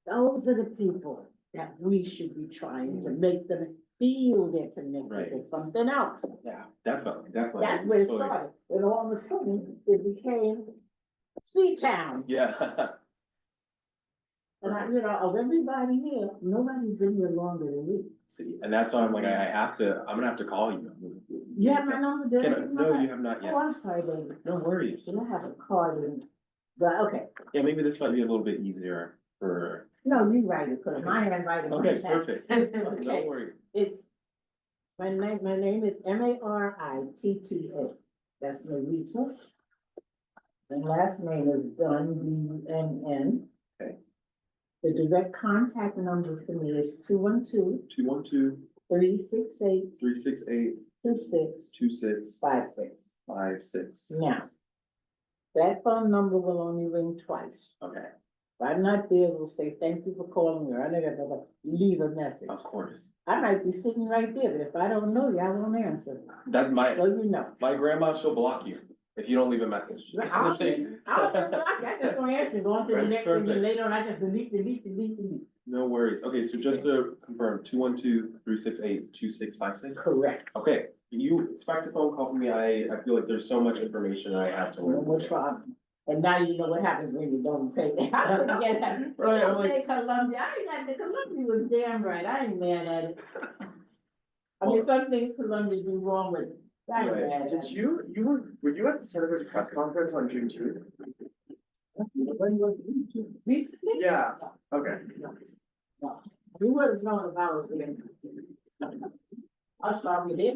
Those are the people that we should be trying to make them feel they're connected Right. to something else. Yeah, definitely, definitely. That's where it Totally. started. And all of a sudden, it became Seatown. Yeah. And I, of everybody here, nobody's been here longer than me. See, and that's why I'm like, I'm gonna have to call you. You have my number, did I? No, you have not yet. Oh, I'm sorry, baby. No worries. So I have a card in, but okay. Yeah, maybe this might be a little bit easier for, No, you write it, cause my handwriting. okay, perfect. No Okay, worries. it's, my name is Maritta. That's Marita. And last name is Dunn, D-U-N-N. Okay. The direct contact number for me is 212 212 368 368 2656. 2656. Now, that phone number will only ring twice. Okay, If I'm not there, we'll say, thank you for calling me, or I know that I'll leave a message. of course. I might be sitting right there, but if I don't know you, I won't answer. That So you know. my grandma, she'll block you if you don't leave a message. I just don't answer, go on to the Right, next thing, perfect. and later on, I just delete. No worries. Okay, so just to confirm, 212 368 2656. Correct. Okay, can you expect a phone call from me? I feel like there's so much information I have to learn. Which one? And now you know what happens when you don't pay. I forget that. Right, I'm like- Okay, Columbia, the Columbia was damn right, I ain't mad at it. I mean, some things Columbia do wrong with, it. I ain't mad at Did it. were you at the Senator's press conference on June 2nd? When was it? Recently? Yeah, okay. No. You would have known if I was there. I was probably there.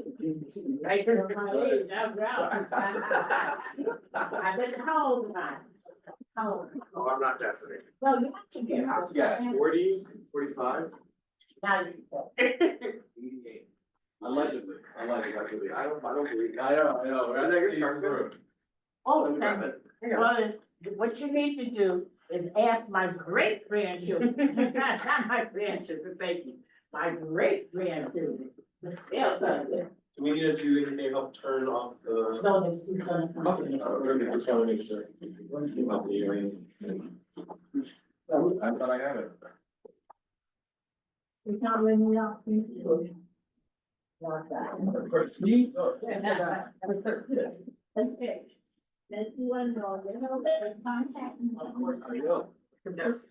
Right there on my age, I was around. I bet, how old am I? How old? Oh, I'm not Destiny. No, you have to get. Yeah, 40, 45. Now you go. 88. Allegedly. I don't believe. I know. We're at the start group. Oh, okay. Well, what you need to do is ask my great grandchildren, not my grandchildren, thank you, my great grandchildren. They'll tell you. Do we need to do anything to help turn off the? No, they're still gonna come. Okay, we're just trying to make sure. About the hearing. I thought I had it. You can't ring me up, please. Like that. Of course, me? Oh. Okay. Let's do one more, you know, contact. Of course, I know. Yes.